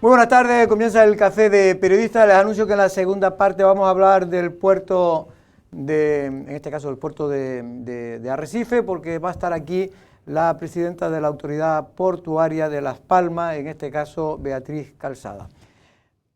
Muy buenas tardes, comienza el Café de Periodistas. Les anuncio que en la segunda parte vamos a hablar del puerto en este caso el puerto de Arrecife, porque va a estar aquí la presidenta de la Autoridad Portuaria de Las Palmas, en este caso Beatriz Calzada.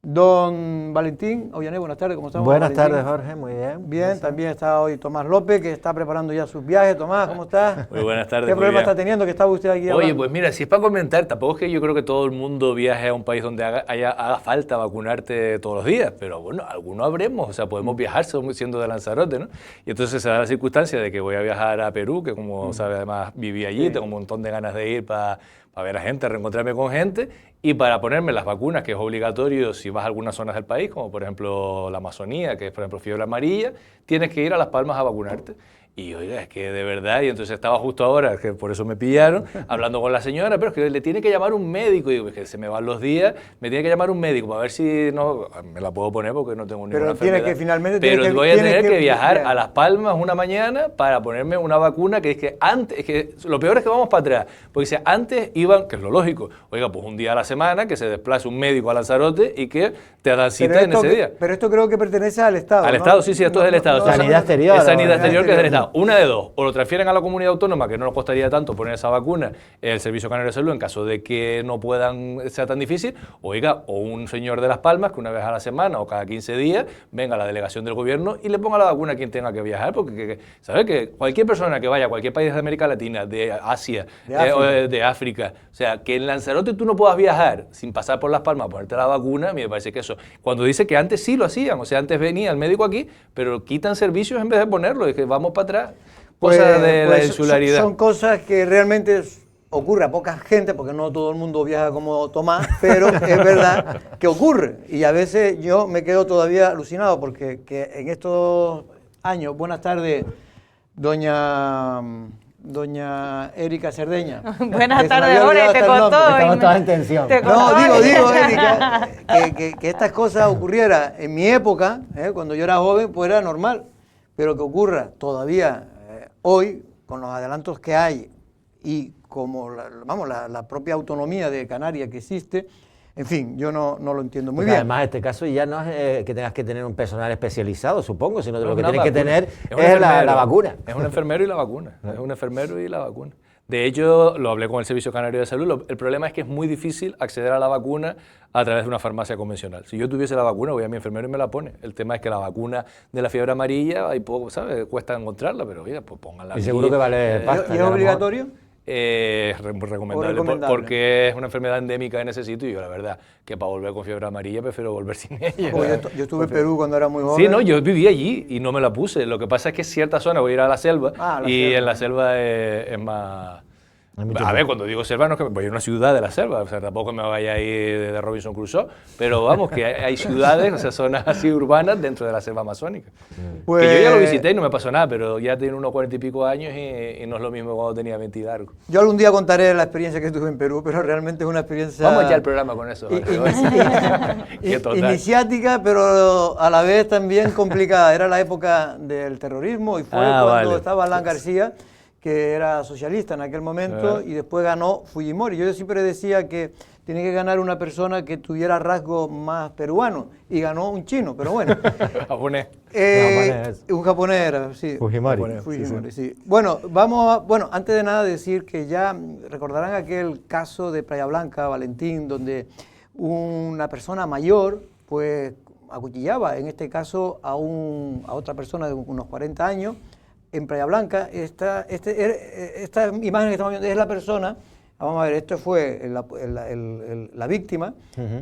Don Valentín Ollané, buenas tardes, ¿cómo estamos? Buenas tardes, Jorge, muy bien. Bien, gracias. También está hoy Tomás López, que está preparando ya sus viajes. Tomás, ¿cómo está? Muy buenas tardes. ¿Qué problema está teniendo que estaba usted aquí hablando? Oye, pues mira, si es para comentar, tampoco es que yo creo que todo el mundo viaje a un país donde haga falta vacunarte todos los días, pero bueno, algunos habremos, o sea, podemos viajar siendo de Lanzarote, ¿no? Y entonces se da la circunstancia de que voy a viajar a Perú, que como sabe, además viví allí, tengo un montón de ganas de ir para ver a gente, reencontrarme con gente, y para ponerme las vacunas, que es obligatorio si vas a algunas zonas del país, como por ejemplo la Amazonía, que es por ejemplo fiebre amarilla, tienes que ir a Las Palmas a vacunarte. Y oiga, es que de verdad, y entonces estaba justo ahora, que por eso me pillaron, hablando con la señora, pero es que le tiene que llamar un médico, y digo, es que se me van los días, me tiene que llamar un médico para ver si no, me la puedo poner porque no tengo ninguna enfermedad. Que finalmente pero voy a tener que viajar a Las Palmas una mañana para ponerme una vacuna que es que antes, es que lo peor es que vamos para atrás, porque si antes iban, que es lo lógico, oiga, pues un día a la semana que se desplace un médico a Lanzarote y que te dan cita en ese día. Pero esto creo que pertenece al Estado, Al ¿no? Estado, sí, esto es del Estado. Sanidad exterior. Es sanidad exterior, que es del Estado. Una de dos, o lo transfieren a la comunidad autónoma, que no nos costaría tanto poner esa vacuna, el Servicio Canario de Salud, en caso de que no puedan, sea tan difícil, oiga, o un señor de Las Palmas que una vez a la semana o cada 15 días venga a la delegación del gobierno y le ponga la vacuna a quien tenga que viajar, porque ¿sabes? Que cualquier persona que vaya a cualquier país de América Latina, de Asia, de África, o sea, que en Lanzarote tú no puedas viajar sin pasar por Las Palmas a ponerte la vacuna, a mí me parece que eso, cuando dice que antes sí lo hacían, o sea, antes venía el médico aquí, pero quitan servicios en vez de ponerlo, y que vamos para atrás. Cosas de la insularidad. Son cosas que realmente ocurre a poca gente, porque no todo el mundo viaja como Tomás, pero es verdad que ocurre. Y a veces yo me quedo todavía alucinado, porque que en estos años, buenas tardes, doña Erika Cerdeña. Buenas tardes, Jorge, te contó. Estamos todos en tensión. No, digo, Erika, que estas cosas ocurrieran en mi época, cuando yo era joven, pues era normal, pero que ocurra todavía hoy, con los adelantos que hay y como la propia autonomía de Canarias que existe, en fin, yo no lo entiendo muy bien. Además, este caso ya no es que tengas que tener un personal especializado, supongo, sino que lo que tienes que tener es la vacuna. Es un enfermero y la vacuna. Es un enfermero y la vacuna. De hecho, lo hablé con el Servicio Canario de Salud, el problema es que es muy difícil acceder a la vacuna a través de una farmacia convencional. Si yo tuviese la vacuna, voy a mi enfermero y me la pone. El tema es que la vacuna de la fiebre amarilla, hay poco, ¿sabes? Cuesta encontrarla, pero mira, pues pónganla. Y seguro que vale pasta. ¿Y es obligatorio? Recomendable, porque es una enfermedad endémica en ese sitio y yo la verdad que para volver con fiebre amarilla prefiero volver sin ella. Yo estuve en Perú cuando era muy joven. Sí, no, yo viví allí y no me la puse. Lo que pasa es que cierta zona voy a ir a la selva en la selva es más... A ver, cuando digo selva no es que voy a una ciudad de la selva, o sea, tampoco me vaya a ir de Robinson Crusoe, pero vamos, que hay ciudades, o sea, zonas así urbanas dentro de la selva amazónica. Pues, que yo ya lo visité y no me pasó nada, pero ya tengo unos 40 y pico años y no es lo mismo cuando tenía 20 y largo. Yo algún día contaré la experiencia que tuve en Perú, pero realmente es una experiencia... Vamos ya al programa con eso. Iniciática, pero a la vez también complicada. Era la época del terrorismo y fue cuando estaba Alan García, que era socialista en aquel momento, y después ganó Fujimori. Yo siempre decía que tiene que ganar una persona que tuviera rasgos más peruanos, y ganó un chino, pero bueno. Japonés. Un japonés era, sí. Fujimori. Sí. Bueno, antes de nada decir que ya recordarán aquel caso de Playa Blanca, Valentín, donde una persona mayor, pues, acuchillaba, en este caso, a otra persona de unos 40 años, en Playa Blanca. Esta imagen que estamos viendo es la persona, vamos a ver, esto fue la víctima,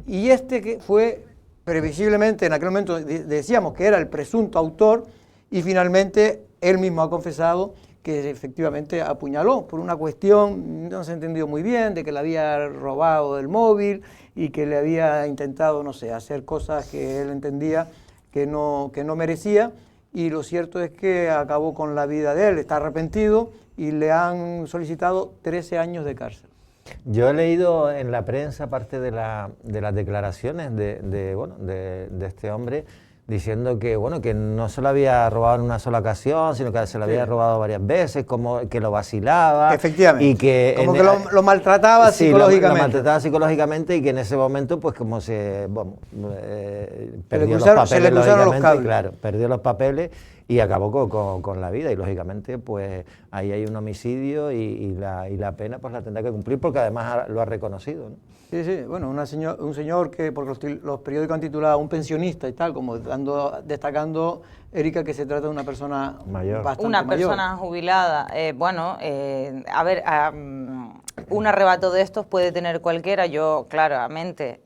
y que fue previsiblemente, en aquel momento decíamos que era el presunto autor, y finalmente él mismo ha confesado que efectivamente apuñaló por una cuestión, no se ha entendido muy bien, de que le había robado el móvil y que le había intentado, no sé, hacer cosas que él entendía que no merecía. Y lo cierto es que acabó con la vida de él, está arrepentido y le han solicitado 13 años de cárcel. Yo he leído en la prensa parte de las declaraciones de este hombre, diciendo que, bueno, que no se lo había robado en una sola ocasión, sino que se lo había robado varias veces, como que lo vacilaba. Efectivamente. Y que como que lo maltrataba psicológicamente. Lo maltrataba psicológicamente y que en ese momento, pues como se, bueno, perdió los papeles, se le cruzaron los cables. Claro, perdió los papeles y acabó con la vida. Y lógicamente, pues ahí hay un homicidio y la pena pues la tendrá que cumplir porque además lo ha reconocido, ¿no? Sí, sí, bueno, un señor que, porque los periódicos han titulado un pensionista y tal, como destacando, Erika, que se trata de una persona mayor. Una persona jubilada. A ver, un arrebato de estos puede tener cualquiera, yo claramente...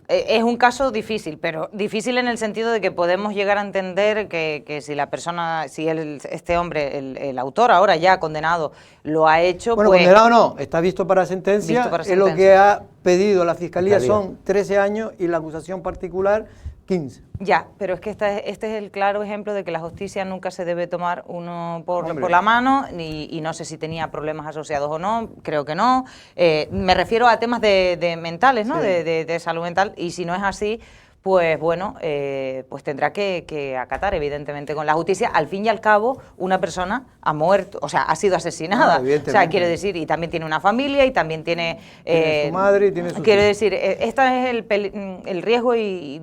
es un caso difícil, pero difícil en el sentido de que podemos llegar a entender que si la persona, si este hombre, el autor ahora ya condenado, lo ha hecho... Bueno, pues, condenado no, está visto para sentencia, es lo que ha pedido la Fiscalía, son 13 años y la acusación particular 15. Ya, pero es que este es el claro ejemplo de que la justicia nunca se debe tomar uno por la mano y no sé si tenía problemas asociados o no, creo que no. Me refiero a temas de mentales, ¿no? Sí. De salud mental, y si no es así, pues bueno, pues tendrá que acatar evidentemente con la justicia. Al fin y al cabo, una persona ha muerto, o sea, ha sido asesinada. O sea, quiere decir, y también tiene una familia y también tiene su madre y tiene su quiero decir, este es el riesgo y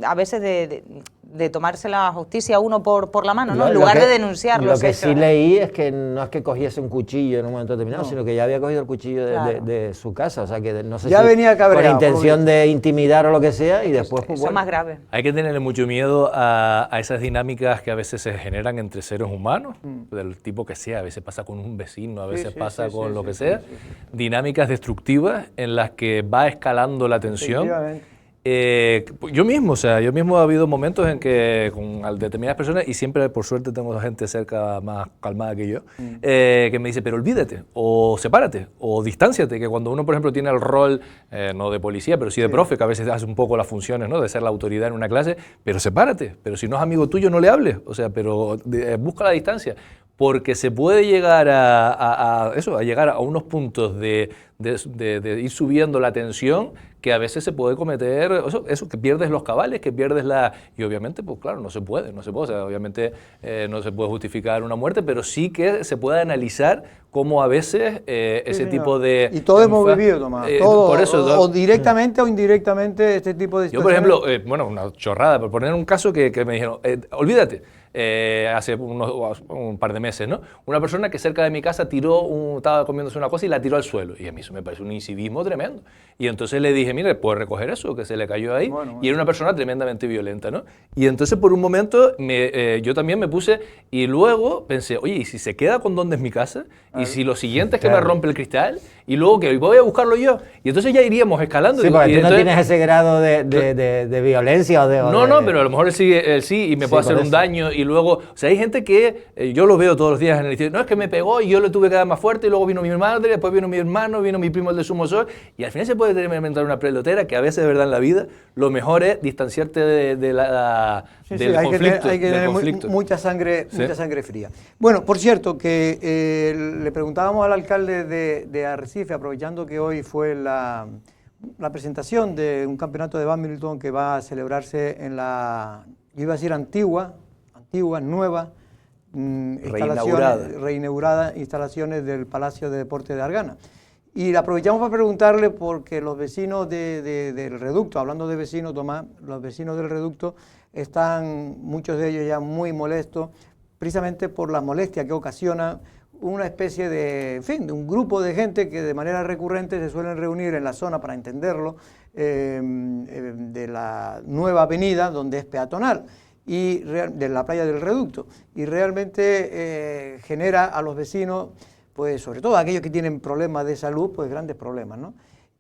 a veces de tomarse la justicia uno por la mano, ¿no? En lugar de denunciarlo. Lo que sí leí es que no es que cogiese un cuchillo en un momento determinado, sino que ya había cogido el cuchillo de su casa, o sea que no sé ya si venía cabreado, con intención de intimidar o lo que sea, y después pues, eso es más grave. Hay que tenerle mucho miedo a esas dinámicas que a veces se generan entre seres humanos, del tipo que sea, a veces pasa con un vecino, a veces pasa con lo que sea, dinámicas destructivas en las que va escalando la tensión. Yo mismo ha habido momentos en que con determinadas personas, y siempre por suerte tengo gente cerca más calmada que yo, que me dice, pero olvídate, o sepárate, o distánciate, que cuando uno, por ejemplo, tiene el rol, no de policía, pero sí de profe, que a veces hace un poco las funciones, ¿no?, de ser la autoridad en una clase, pero sepárate, pero si no es amigo tuyo no le hables, o sea, pero busca la distancia. Porque se puede llegar a llegar a unos puntos de ir subiendo la tensión que a veces se puede cometer, eso que pierdes los cabales, que pierdes y obviamente, pues claro, no se puede, o sea, obviamente no se puede justificar una muerte, pero sí que se puede analizar cómo a veces ese tipo de... Y todos hemos vivido, Tomás, por eso, o directamente o indirectamente este tipo de situaciones. Yo, por ejemplo, una chorrada, por poner un caso que me dijeron, olvídate, hace un par de meses, ¿no? Una persona que cerca de mi casa estaba comiéndose una cosa y la tiró al suelo. Y a mí eso me parece un incivismo tremendo. Y entonces le dije, mire, ¿puedes recoger eso? Que se le cayó ahí. Bueno. Y era una persona tremendamente violenta, ¿no? Y entonces por un momento yo también me puse y luego pensé, oye, ¿y si se queda con dónde es mi casa? ¿Y si lo siguiente es que me rompe el cristal? Y luego que voy a buscarlo yo. Y entonces ya iríamos escalando. Sí, porque tú no tienes ese grado de violencia o de... No, pero a lo mejor él sí y me puede hacer un daño. Y luego, o sea, hay gente que yo lo veo todos los días en el instituto, no, es que me pegó y yo le tuve que dar más fuerte, y luego vino mi madre, después vino mi hermano, vino mi primo el de Sumo Sol, y al final se puede terminar una pelotera que a veces, de verdad, en la vida, lo mejor es distanciarte del conflicto. Hay que tener mucha sangre fría. Bueno, por cierto, que le preguntábamos al alcalde de Arrecife, aprovechando que hoy fue la presentación de un campeonato de bádminton que va a celebrarse en yo iba a decir nueva, reinaugurada instalaciones del Palacio de Deportes de Argana. Y aprovechamos para preguntarle porque los vecinos del reducto, hablando de vecinos, Tomás, los vecinos del reducto están, muchos de ellos ya muy molestos, precisamente por la molestia que ocasiona una especie de un grupo de gente que de manera recurrente se suelen reunir en la zona, para entenderlo, de la nueva avenida donde es peatonal, y de la playa del Reducto, y realmente genera a los vecinos, pues sobre todo a aquellos que tienen problemas de salud, pues grandes problemas, ¿no?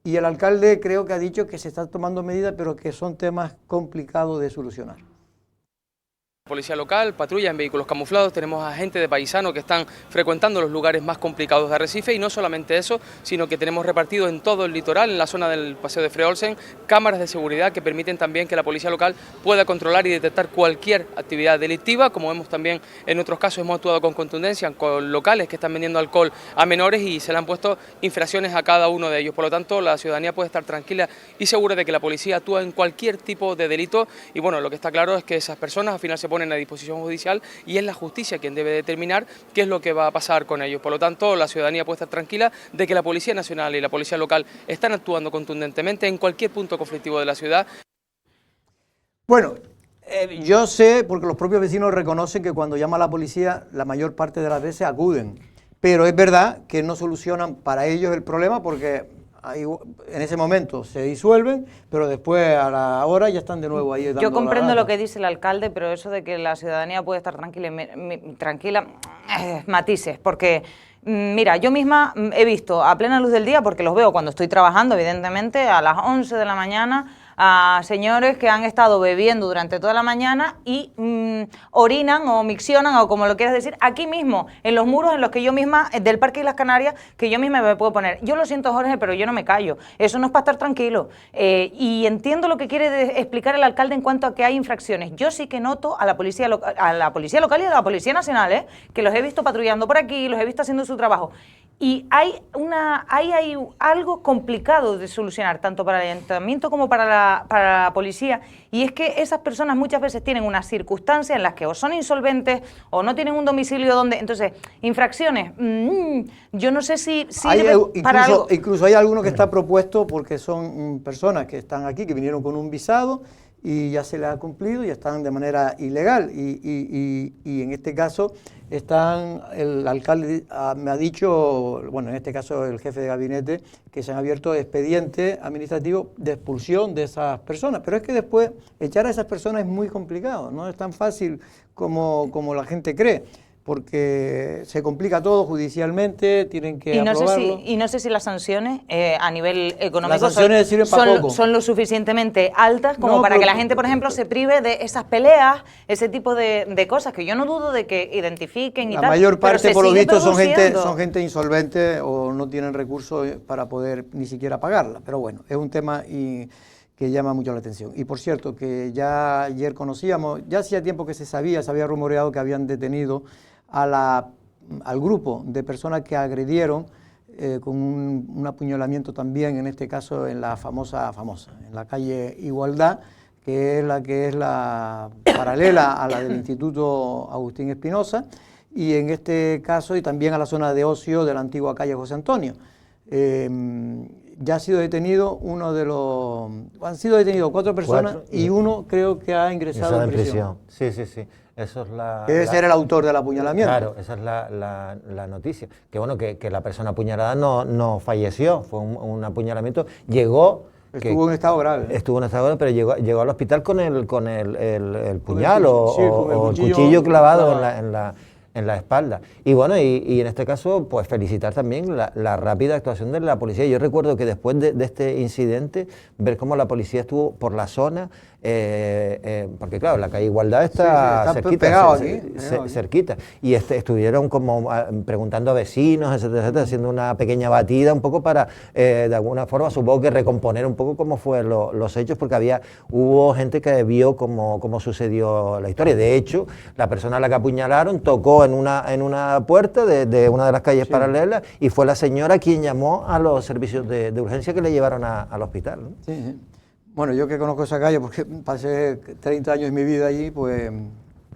Y el alcalde creo que ha dicho que se están tomando medidas, pero que son temas complicados de solucionar. policía local, patrulla en vehículos camuflados, tenemos agentes de paisano que están frecuentando los lugares más complicados de Arrecife, y no solamente eso, sino que tenemos repartido en todo el litoral, en la zona del Paseo de Freolsen, cámaras de seguridad que permiten también que la policía local pueda controlar y detectar cualquier actividad delictiva. Como vemos también en otros casos, hemos actuado con contundencia con locales que están vendiendo alcohol a menores y se le han puesto infracciones a cada uno de ellos. Por lo tanto, la ciudadanía puede estar tranquila y segura de que la policía actúa en cualquier tipo de delito, y bueno, lo que está claro es que esas personas al final se ponen a disposición judicial y es la justicia quien debe determinar qué es lo que va a pasar con ellos. Por lo tanto, la ciudadanía puede estar tranquila de que la Policía Nacional y la Policía Local están actuando contundentemente en cualquier punto conflictivo de la ciudad. Bueno, yo sé, porque los propios vecinos reconocen que cuando llama a la policía, la mayor parte de las veces acuden. Pero es verdad que no solucionan para ellos el problema, porque en ese momento se disuelven, pero después a la hora ya están de nuevo ahí. Yo comprendo lo que dice el alcalde, pero eso de que la ciudadanía puede estar tranquila, matices, porque mira, yo misma he visto a plena luz del día, porque los veo cuando estoy trabajando, evidentemente, a las 11 de la mañana, a señores que han estado bebiendo durante toda la mañana y orinan o miccionan, o como lo quieras decir, aquí mismo, en los muros en los que yo misma, del Parque de las Canarias, que yo misma me puedo poner. Yo lo siento, Jorge, pero yo no me callo. Eso no es para estar tranquilo. Y entiendo lo que quiere explicar el alcalde en cuanto a que hay infracciones. Yo sí que noto a la policía local y a la Policía Nacional, que los he visto patrullando por aquí, los he visto haciendo su trabajo. Y hay algo complicado de solucionar, tanto para el ayuntamiento como para la policía, y es que esas personas muchas veces tienen unas circunstancias en las que o son insolventes o no tienen un domicilio donde... Entonces, infracciones, yo no sé si sirve para algo. Incluso hay alguno que está propuesto porque son personas que están aquí, que vinieron con un visado y ya se les ha cumplido y están de manera ilegal. Y en este caso... el alcalde me ha dicho, bueno, en este caso el jefe de gabinete, que se han abierto expedientes administrativos de expulsión de esas personas, pero es que después echar a esas personas es muy complicado, no es tan fácil como la gente cree, porque se complica todo judicialmente, tienen que aprobarlo. Y no sé si las sanciones a nivel económico son lo suficientemente altas como para que la gente, por ejemplo, se prive de esas peleas, ese tipo de cosas, que yo no dudo de que identifiquen y tal. La mayor parte, por lo visto, son gente insolvente o no tienen recursos para poder ni siquiera pagarla, pero bueno, es un tema que llama mucho la atención. Y por cierto, que ya ayer conocíamos, ya hacía tiempo que se había rumoreado que habían detenido al grupo de personas que agredieron con un apuñalamiento también, en este caso en la famosa, en la calle Igualdad, que es la paralela a la del Instituto Agustín Espinosa, y en este caso, y también a la zona de ocio de la antigua calle José Antonio. Ya ha sido detenido han sido detenidos 4 personas y uno creo que ha ingresado en prisión. Sí. Eso es debe ser el autor del apuñalamiento. Claro, esa es la noticia. Que bueno, que la persona apuñalada no falleció, fue un apuñalamiento, Estuvo en estado grave. Estuvo en estado grave, pero llegó al hospital con el puñal o el cuchillo clavado en la espalda. Y bueno, y en este caso, pues felicitar también la rápida actuación de la policía. Yo recuerdo que después de este incidente, ver cómo la policía estuvo por la zona, porque claro, la calle Igualdad está cerquita, cerquita, y estuvieron como preguntando a vecinos, etcétera, haciendo una pequeña batida un poco para, de alguna forma, supongo que recomponer un poco cómo fue los hechos, porque hubo gente que vio cómo sucedió la historia. De hecho, la persona a la que apuñalaron tocó en una puerta de una de las calles paralelas, y fue la señora quien llamó a los servicios de urgencia que le llevaron al hospital, ¿no? Sí. Bueno, yo que conozco esa calle porque pasé 30 años de mi vida allí, pues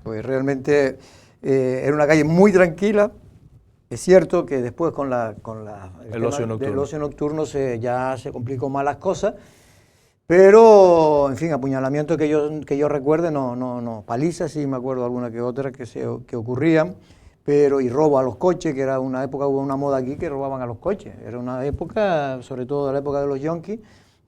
realmente era una calle muy tranquila. Es cierto que después con el ocio nocturno ya se complicó más las cosas, pero, en fin, apuñalamientos que yo recuerde, no, palizas sí me acuerdo alguna que otra que ocurrían, y robo a los coches, que era una época, hubo una moda aquí que robaban a los coches, era una época, sobre todo la época de los yonkis,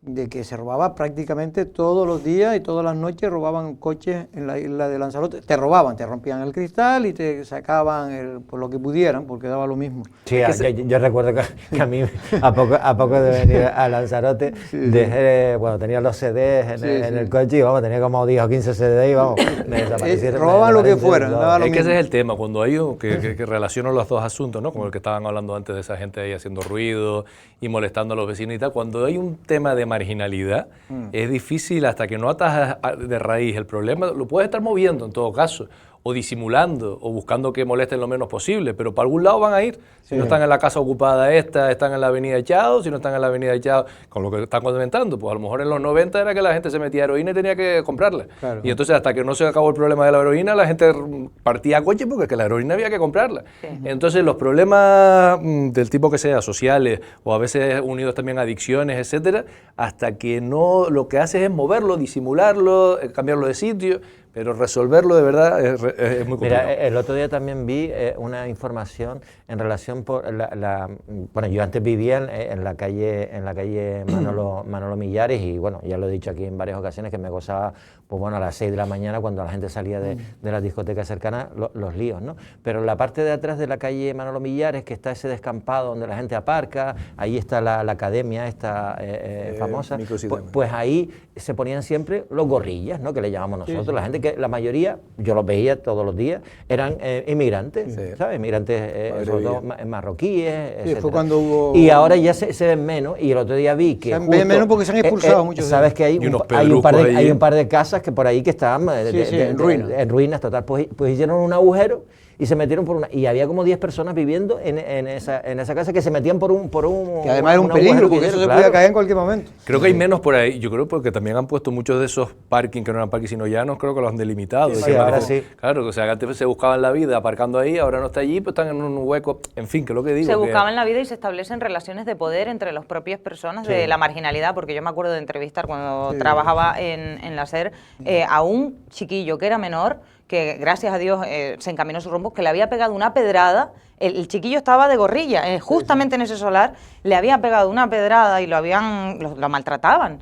de que se robaba prácticamente todos los días y todas las noches robaban coches en la isla de Lanzarote. Te robaban, te rompían el cristal y te sacaban por lo que pudieran, porque daba lo mismo. Sí, yo recuerdo que a mí, a poco de venir a Lanzarote, dejé, bueno, tenía los CDs en el coche y vamos, tenía como 10 o 15 CDs y vamos, me desaparecieron. Robaban lo que fuera, daba lo Es que mismo. ese es el tema, cuando hay que relaciono los dos asuntos, ¿no? Como el que estaban hablando antes de esa gente ahí haciendo ruido y molestando a los vecinos y tal, cuando hay un tema de marginalidad, es difícil, hasta que no atas de raíz el problema, lo puedes estar moviendo en todo caso, o disimulando, o buscando que molesten lo menos posible, pero para algún lado van a ir. Si no están en la casa ocupada están en la avenida Echado, si no están en la avenida Echado, con lo que están comentando, pues a lo mejor en los 90 era que la gente se metía heroína y tenía que comprarla. Claro. Y entonces hasta que no se acabó el problema de la heroína, la gente partía a coche porque es que la heroína había que comprarla. Sí. Entonces los problemas del tipo que sea, sociales, o a veces unidos también a adicciones, etcétera, hasta que no, lo que haces es moverlo, disimularlo, cambiarlo de sitio, pero resolverlo de verdad es muy complicado. Mira, el otro día también vi una información en relación por bueno, yo antes vivía en la calle Manolo Millares y bueno, ya lo he dicho aquí en varias ocasiones que me gozaba, pues bueno, a las 6 de la mañana cuando la gente salía de las discotecas cercanas, los líos, ¿no? Pero en la parte de atrás de la calle Manolo Millares, que está ese descampado donde la gente aparca, ahí está la academia esta famosa, pues ahí se ponían siempre los gorrillas, ¿no? Que le llamamos nosotros, la gente que la mayoría, yo los veía todos los días, eran inmigrantes, ¿sabes? Inmigrantes, sobre todo marroquíes, etc. Fue cuando hubo... Y ahora ya se ven menos, y el otro día vi que... Se ven menos porque se han expulsado muchos. Sabes que hay un par de casas que por ahí que estaban en ruinas total, pues hicieron un agujero y se metieron por una... Y había como 10 personas viviendo en esa casa que se metían por un que además era un peligro, porque eso se podía caer en cualquier momento. Creo que hay menos por ahí. Yo creo porque también han puesto muchos de esos parking que no eran parking sino llanos, creo que los han delimitado. Sí, ahora sí. Claro, o sea, antes se buscaban la vida aparcando ahí, ahora no está allí, pues están en un hueco. En fin, que es lo que digo. Se buscaban la vida y se establecen relaciones de poder entre las propias personas de la marginalidad, porque yo me acuerdo de entrevistar cuando trabajaba en la SER a un chiquillo que era menor, que gracias a Dios se encaminó su rumbo, que le había pegado una pedrada, el chiquillo estaba de gorrilla, justamente en ese solar, le había pegado una pedrada y lo maltrataban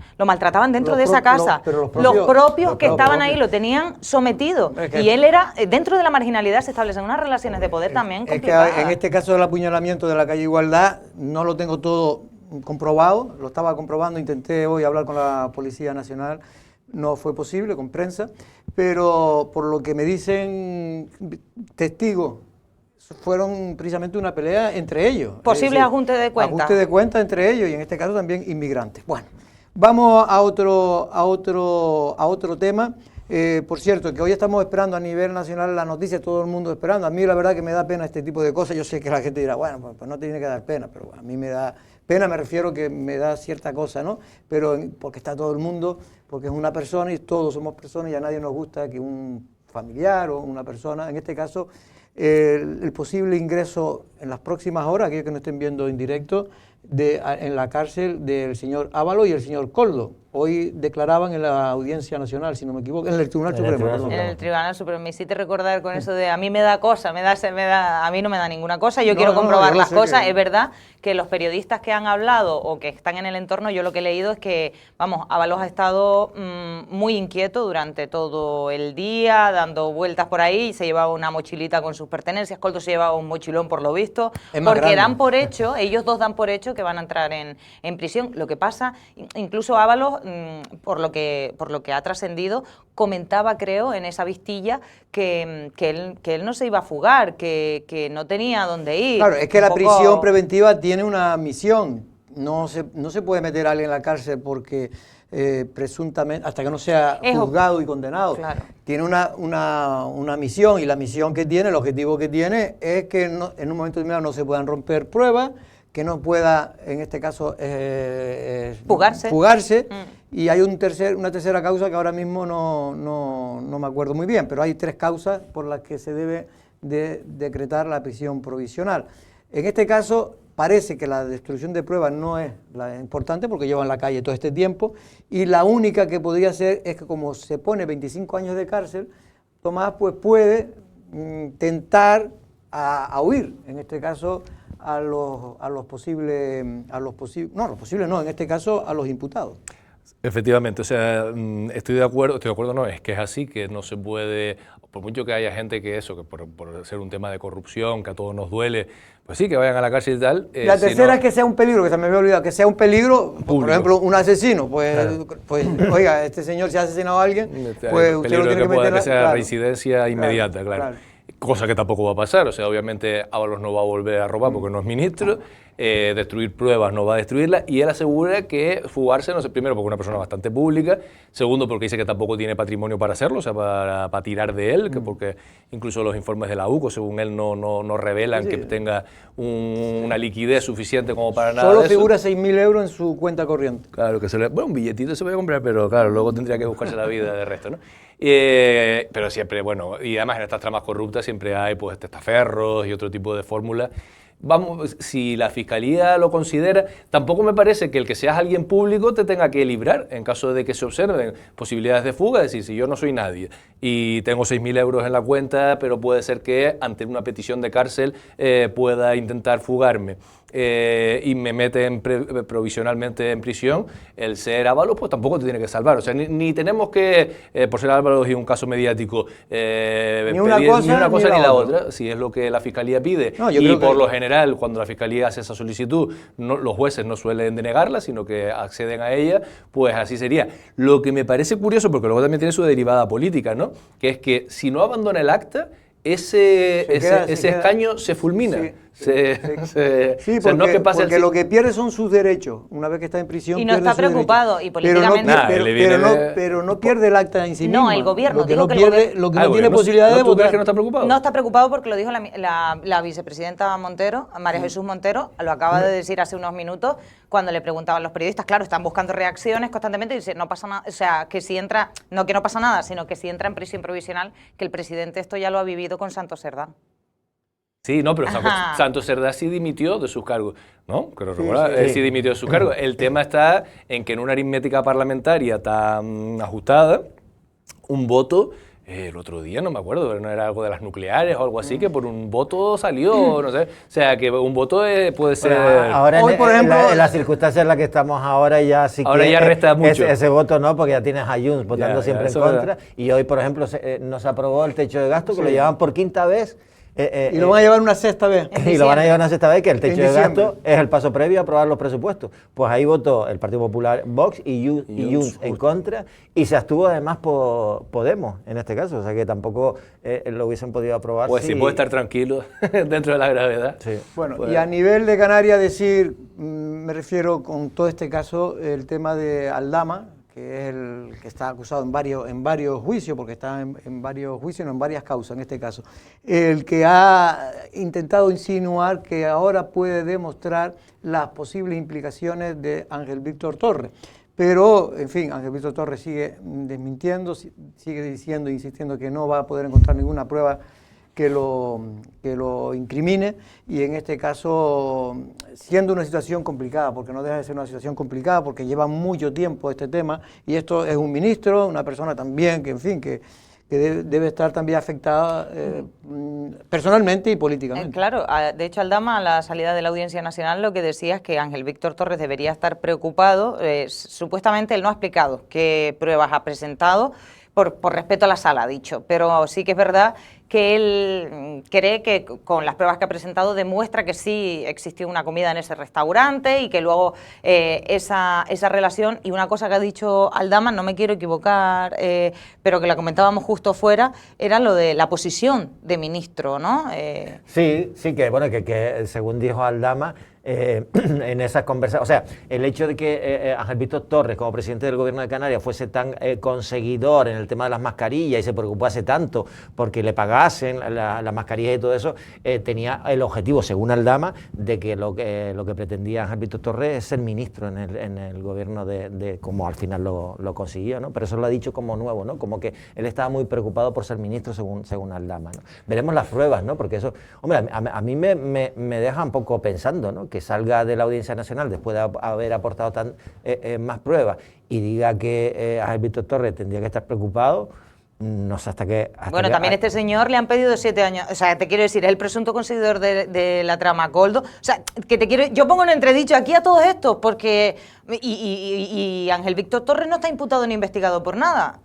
dentro de esa casa. Los propios que estaban ahí lo tenían sometido, y él era, dentro de la marginalidad se establecen unas relaciones de poder también complicadas. Es que en este caso del apuñalamiento de la calle Igualdad, no lo tengo todo comprobado, lo estaba comprobando, intenté hoy hablar con la Policía Nacional, no fue posible con prensa, pero por lo que me dicen testigos, fueron precisamente una pelea entre ellos. Posibles ajustes de cuentas. Ajustes de cuentas entre ellos y en este caso también inmigrantes. Bueno, vamos a otro tema. Por cierto, que hoy estamos esperando a nivel nacional la noticia, todo el mundo esperando. A mí la verdad que me da pena este tipo de cosas. Yo sé que la gente dirá, bueno, pues no tiene que dar pena, pero a mí me da pena, me refiero que me da cierta cosa, ¿no? Pero porque está todo el mundo, porque es una persona y todos somos personas y a nadie nos gusta que un familiar o una persona, en este caso, el posible ingreso en las próximas horas, aquellos que no estén viendo en directo, en la cárcel del señor Ábalos y el señor Koldo. Hoy declaraban en la Audiencia Nacional, si no me equivoco, en el Tribunal Supremo. En el Tribunal Supremo. Me hiciste recordar con eso de a mí me da cosa, a mí no me da ninguna cosa, yo quiero comprobar las cosas. Es verdad que los periodistas que han hablado o que están en el entorno, yo lo que he leído es que, vamos, Ábalos ha estado muy inquieto durante todo el día, dando vueltas por ahí, se llevaba una mochilita con sus pertenencias, Koldo se llevaba un mochilón por lo visto, porque dan por hecho, ellos dos dan por hecho que van a entrar en prisión. Lo que pasa, incluso Ábalos, por lo que ha trascendido, comentaba, creo, en esa vistilla que él no se iba a fugar, que no tenía dónde ir. Claro, es que la prisión preventiva tiene una misión. No se puede meter a alguien en la cárcel porque presuntamente, hasta que no sea juzgado y condenado. Claro. Tiene una misión, y la misión que tiene, el objetivo que tiene, es que en un momento determinado no se puedan romper pruebas, que no pueda, en este caso, fugarse. Y hay una tercera causa que ahora mismo no me acuerdo muy bien, pero hay 3 causas por las que se debe de decretar la prisión provisional. En este caso, parece que la destrucción de pruebas no es la importante porque lleva en la calle todo este tiempo, y la única que podría ser es que como se pone 25 años de cárcel, Tomás pues puede tentar a huir, en este caso a los posibles, no, los posibles no, en este caso a los imputados. Efectivamente, o sea, estoy de acuerdo, no, es que es así, que no se puede, por mucho que haya gente que por ser un tema de corrupción, que a todos nos duele, pues sí, que vayan a la cárcel y tal. La tercera es que sea un peligro, que se me había olvidado, que sea un peligro, público. Por ejemplo, un asesino, pues oiga, este señor si ha asesinado a alguien, pues usted lo tiene que meter... Que sea reincidencia inmediata, claro. Cosa que tampoco va a pasar, o sea, obviamente Ábalos no va a volver a robar porque no es ministro, destruir pruebas no va a destruirlas, y él asegura que fugarse, no sé, primero porque es una persona bastante pública, segundo porque dice que tampoco tiene patrimonio para hacerlo, o sea, para tirar de él, que porque incluso los informes de la UCO, según él, no revelan que tenga una liquidez suficiente como para nada. Solo figura 6.000 euros en su cuenta corriente. Claro, bueno, un billetito se puede comprar, pero claro, luego tendría que buscarse la vida de resto, ¿no? Pero siempre, bueno, y además en estas tramas corruptas siempre hay pues testaferros y otro tipo de fórmulas. Vamos, si la Fiscalía lo considera, tampoco me parece que el que seas alguien público te tenga que librar en caso de que se observen posibilidades de fuga. Es decir, si yo no soy nadie y tengo 6.000 euros en la cuenta, pero puede ser que ante una petición de cárcel pueda intentar fugarme y me meten provisionalmente en prisión, el ser Ábalos pues tampoco te tiene que salvar. O sea, ni tenemos que, por ser Ábalos y un caso mediático, ni una cosa ni la otra, si es lo que la Fiscalía pide. No, y por lo general, cuando la Fiscalía hace esa solicitud, los jueces no suelen denegarla, sino que acceden a ella, pues así sería. Lo que me parece curioso, porque luego también tiene su derivada política, ¿no? Que es que si no abandona el acta, ese escaño se fulmina. Sí, porque lo que pierde son sus derechos. Una vez que está en prisión, y no está preocupado, y políticamente... Pero no pierde el acta en sí mismo. No, el gobierno. Lo que no tiene posibilidad de votar. ¿Tú crees que no está preocupado? No está preocupado porque lo dijo la vicepresidenta Montero, María Jesús Montero, lo acaba de decir hace unos minutos, cuando le preguntaban los periodistas. Claro, están buscando reacciones constantemente y dice, no pasa nada, o sea, que si entra, no que no pasa nada, sino que si entra en prisión provisional, que el presidente esto ya lo ha vivido con Santos Cerdá. Sí, no, pero Santos Cerdá sí dimitió de sus cargos, ¿no? Sí dimitió de sus cargos. El tema está en que en una aritmética parlamentaria tan ajustada, un voto, el otro día no me acuerdo, no era algo de las nucleares o algo así, que por un voto salió, no sé. O sea, que un voto puede ser... Ahora, hoy, por ejemplo, en las circunstancias en las que estamos ahora ya sí ahora que ya resta mucho. Ese voto no, porque ya tienes a Junts votando siempre en contra. Y hoy, por ejemplo, no se aprobó el techo de gasto, que lo llevaban por quinta vez. Y lo van a llevar una sexta vez. Y lo van a llevar una sexta vez, que el techo de gasto es el paso previo a aprobar los presupuestos. Pues ahí votó el Partido Popular, Vox y Junts en contra, y se abstuvo además por Podemos, en este caso. O sea que tampoco lo hubiesen podido aprobar. Pues sí, puede estar tranquilo dentro de la gravedad. Sí. Bueno, y a nivel de Canarias decir, me refiero con todo este caso, el tema de Aldama, que es el que está acusado en varios juicios, porque está en varios juicios, no en varias causas en este caso, el que ha intentado insinuar que ahora puede demostrar las posibles implicaciones de Ángel Víctor Torres. Pero, en fin, Ángel Víctor Torres sigue desmintiendo, sigue diciendo, insistiendo que no va a poder encontrar ninguna prueba que lo incrimine, y en este caso siendo una situación complicada, porque no deja de ser una situación complicada, porque lleva mucho tiempo este tema, y esto es un ministro, una persona también que, en fin, que debe estar también afectada personalmente y políticamente. Claro, de hecho Aldama a la salida de la Audiencia Nacional lo que decía es que Ángel Víctor Torres debería estar preocupado, supuestamente él no ha explicado qué pruebas ha presentado, por respeto a la sala, ha dicho, pero sí que es verdad que él cree que con las pruebas que ha presentado demuestra que sí existió una comida en ese restaurante y que luego esa relación, y una cosa que ha dicho Aldama, no me quiero equivocar, pero que la comentábamos justo fuera, era lo de la posición de ministro, ¿no? Sí, que bueno, que según dijo Aldama, en esas conversaciones, o sea, el hecho de que Ángel Víctor Torres, como presidente del Gobierno de Canarias, fuese tan conseguidor en el tema de las mascarillas y se preocupase tanto porque le pagasen las mascarillas y todo eso, tenía el objetivo, según Aldama, de que lo que pretendía Ángel Víctor Torres es ser ministro en el Gobierno como al final lo consiguió, ¿no? Pero eso lo ha dicho como nuevo, ¿no? Como que él estaba muy preocupado por ser ministro, según Aldama, ¿no? Veremos las pruebas, ¿no? Porque eso, hombre, a mí me deja un poco pensando, ¿no? Que salga de la Audiencia Nacional después de haber aportado más pruebas y diga que Ángel Víctor Torres tendría que estar preocupado, no sé hasta qué... Bueno, también este señor le han pedido 7 años. O sea, te quiero decir, es el presunto conseguidor de la trama Coldo. O sea, que te quiero... Yo pongo en entredicho aquí a todos estos, porque... Y Ángel Víctor Torres no está imputado ni investigado por nada.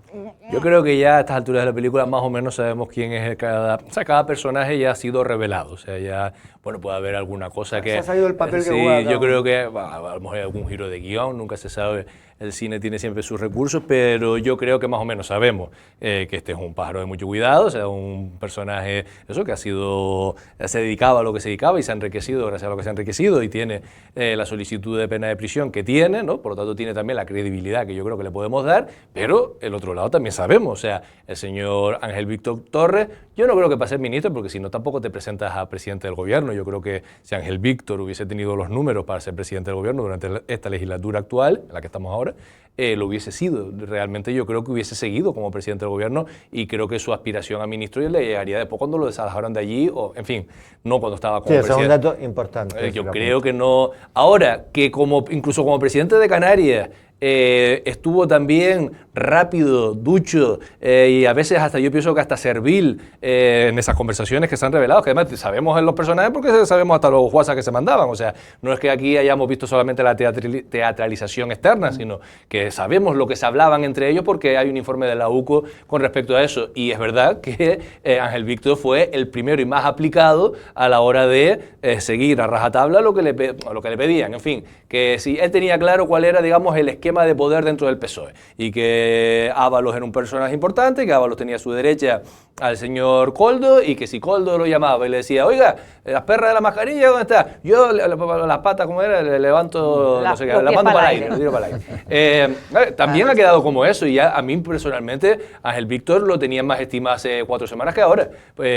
Yo creo que ya a estas alturas de la película más o menos sabemos quién es cada personaje ya ha sido revelado. O sea, ya, bueno, puede haber alguna cosa que... Se ha salido el papel que sí, juega. yo creo que a lo mejor hay algún giro de guión, nunca se sabe. El cine tiene siempre sus recursos, pero yo creo que más o menos sabemos que este es un pájaro de mucho cuidado, o sea, un personaje eso que se dedicaba a lo que se dedicaba y se ha enriquecido gracias a lo que se ha enriquecido y tiene la solicitud de pena de prisión que tiene, ¿no? Por lo tanto tiene también la credibilidad que yo creo que le podemos dar, pero el otro lado también sabemos, o sea, el señor Ángel Víctor Torres, yo no creo que para ser ministro, porque si no tampoco te presentas a presidente del gobierno. Yo creo que si Ángel Víctor hubiese tenido los números para ser presidente del gobierno durante esta legislatura actual, en la que estamos ahora, lo hubiese sido. Realmente yo creo que hubiese seguido como presidente del gobierno y creo que su aspiración a ministro le llegaría después cuando lo desalojaron de allí, o en fin, no cuando estaba como presidente. Sí, es un dato importante. Yo creo que no. Ahora, que incluso como presidente de Canarias, estuvo también rápido, ducho y a veces hasta yo pienso que hasta servil en esas conversaciones que se han revelado, que además sabemos en los personajes porque sabemos hasta los WhatsApp que se mandaban, o sea, no es que aquí hayamos visto solamente la teatralización externa, sino que sabemos lo que se hablaban entre ellos porque hay un informe de la UCO con respecto a eso, y es verdad que Ángel Víctor fue el primero y más aplicado a la hora de seguir a rajatabla lo que le pedían, en fin, que si él tenía claro cuál era, digamos, el esquema de poder dentro del PSOE y que Ábalos era un personaje importante, que Ábalos tenía a su derecha al señor Coldo y que si Coldo lo llamaba y le decía, oiga, las perras de la mascarilla, ¿dónde está? Yo las patas, ¿cómo era? Le levanto, no sé qué, las mando para el aire, lo tiro para el aire. También ha quedado como eso y ya a mí personalmente Ángel Víctor lo tenía más estima hace 4 semanas que ahora,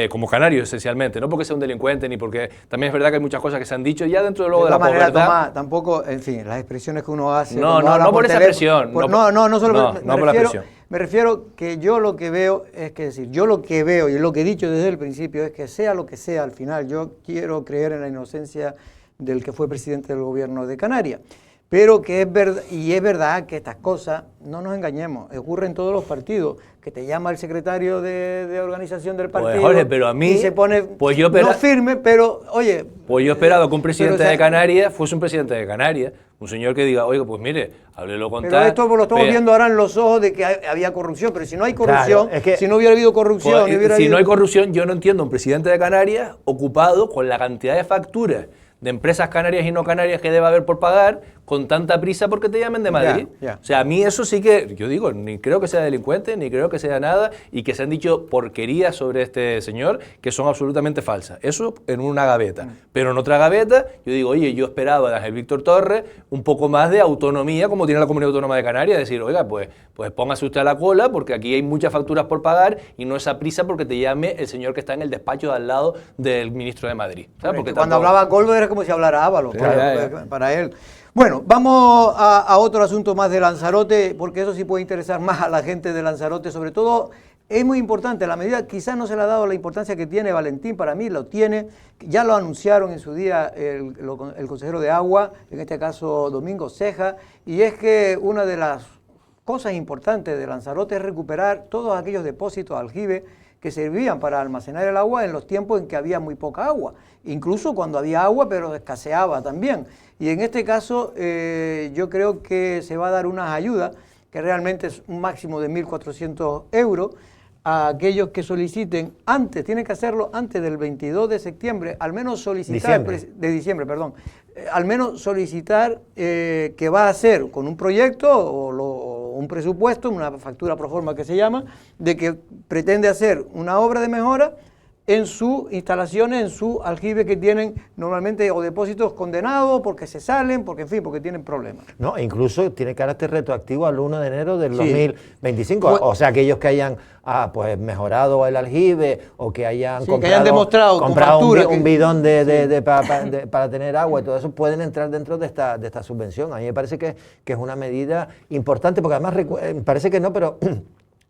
como canario esencialmente, no porque sea un delincuente ni porque también es verdad que hay muchas cosas que se han dicho ya dentro de luego de la manera, posverdad. Tomás, tampoco, en fin, las expresiones que uno hace. No por esa presión. No solo por la presión. Me refiero que yo lo que veo es que decir, yo lo que veo y lo que he dicho desde el principio es que sea lo que sea al final, yo quiero creer en la inocencia del que fue presidente del gobierno de Canarias. Pero que es verdad, y es verdad que estas cosas, no nos engañemos, ocurren en todos los partidos, que te llama el secretario de organización del partido, pues, Jorge, pero a mí, y se pone pues yo no firme, pero oye... Pues yo esperaba que un presidente de Canarias fuese un presidente de Canarias, un señor que diga, oiga, pues mire, háblelo con tal... Pero esto lo estamos viendo ahora en los ojos de que había corrupción, pero si no hay corrupción, claro, es que, si no hubiera habido corrupción... Pues, no hay corrupción, yo no entiendo un presidente de Canarias ocupado con la cantidad de facturas de empresas canarias y no canarias que debe haber por pagar, con tanta prisa porque te llamen de Madrid. O sea, a mí eso sí que, yo digo, ni creo que sea delincuente, ni creo que sea nada, y que se han dicho porquerías sobre este señor que son absolutamente falsas. Eso en una gaveta. Pero en otra gaveta, yo digo, oye, yo esperaba de Ángel Víctor Torres un poco más de autonomía, como tiene la Comunidad Autónoma de Canarias, decir, oiga, pues póngase usted a la cola, porque aquí hay muchas facturas por pagar, y no esa prisa porque te llame el señor que está en el despacho de al lado del ministro de Madrid. ¿Sabes? Porque cuando hablaba Coldo era como si hablara Ábalos, Claro. para él. Bueno, vamos a otro asunto más de Lanzarote, porque eso sí puede interesar más a la gente de Lanzarote, sobre todo es muy importante, la medida quizás no se le ha dado la importancia que tiene Valentín, para mí lo tiene, ya lo anunciaron en su día el consejero de Agua, en este caso Domingo Ceja, y es que una de las cosas importantes de Lanzarote es recuperar todos aquellos depósitos de aljibe que servían para almacenar el agua en los tiempos en que había muy poca agua, incluso cuando había agua pero escaseaba también. Y en este caso yo creo que se va a dar unas ayudas, que realmente es un máximo de 1.400 euros, a aquellos que soliciten antes, tienen que hacerlo antes del 22 de septiembre, al menos solicitar, al menos solicitar que va a hacer con un proyecto o un presupuesto, una factura pro forma que se llama, de que pretende hacer una obra de mejora en sus instalaciones, en su aljibe que tienen normalmente o depósitos condenados porque se salen, porque en fin, porque tienen problemas. No, incluso tiene carácter retroactivo al 1 de enero del 2025, o sea, aquellos que hayan pues mejorado el aljibe o que hayan demostrado un bidón para tener agua y todo eso, pueden entrar dentro de esta subvención. A mí me parece que es una medida importante, porque además parece que no, pero...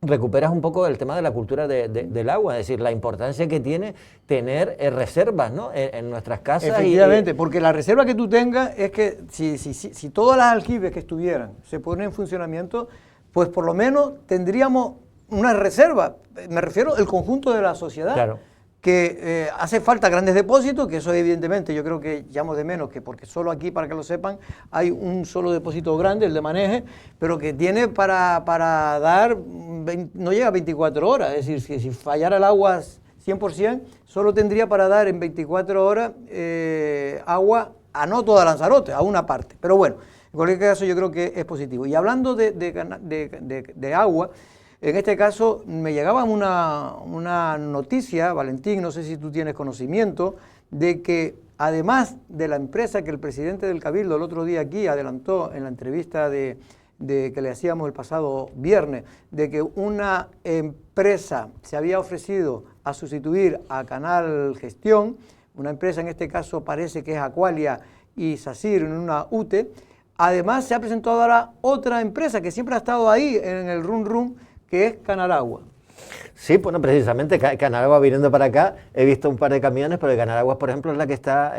recuperas un poco el tema de la cultura del agua, es decir, la importancia que tiene tener reservas, ¿no? en nuestras casas. Efectivamente, porque la reserva que tú tengas es que si todas las aljibes que estuvieran se ponen en funcionamiento, pues por lo menos tendríamos una reserva, me refiero al conjunto de la sociedad. Claro. Que hace falta grandes depósitos, que eso evidentemente yo creo que llamo de menos, que porque solo aquí, para que lo sepan, hay un solo depósito grande, el de Maneje, pero que tiene para dar, no llega a 24 horas, es decir, si fallara el agua 100%, solo tendría para dar en 24 horas agua a no toda Lanzarote, a una parte. Pero bueno, en cualquier caso yo creo que es positivo. Y hablando de agua, en este caso me llegaba una noticia, Valentín, no sé si tú tienes conocimiento, de que además de la empresa que el presidente del Cabildo el otro día aquí adelantó en la entrevista que le hacíamos el pasado viernes, de que una empresa se había ofrecido a sustituir a Canal Gestión, una empresa en este caso parece que es Aqualia y SACIR en una UTE, además se ha presentado ahora otra empresa que siempre ha estado ahí en el run, que es Canaragua. Sí, bueno, precisamente Canaragua viniendo para acá, he visto un par de camiones, pero Canaragua, por ejemplo, es la que está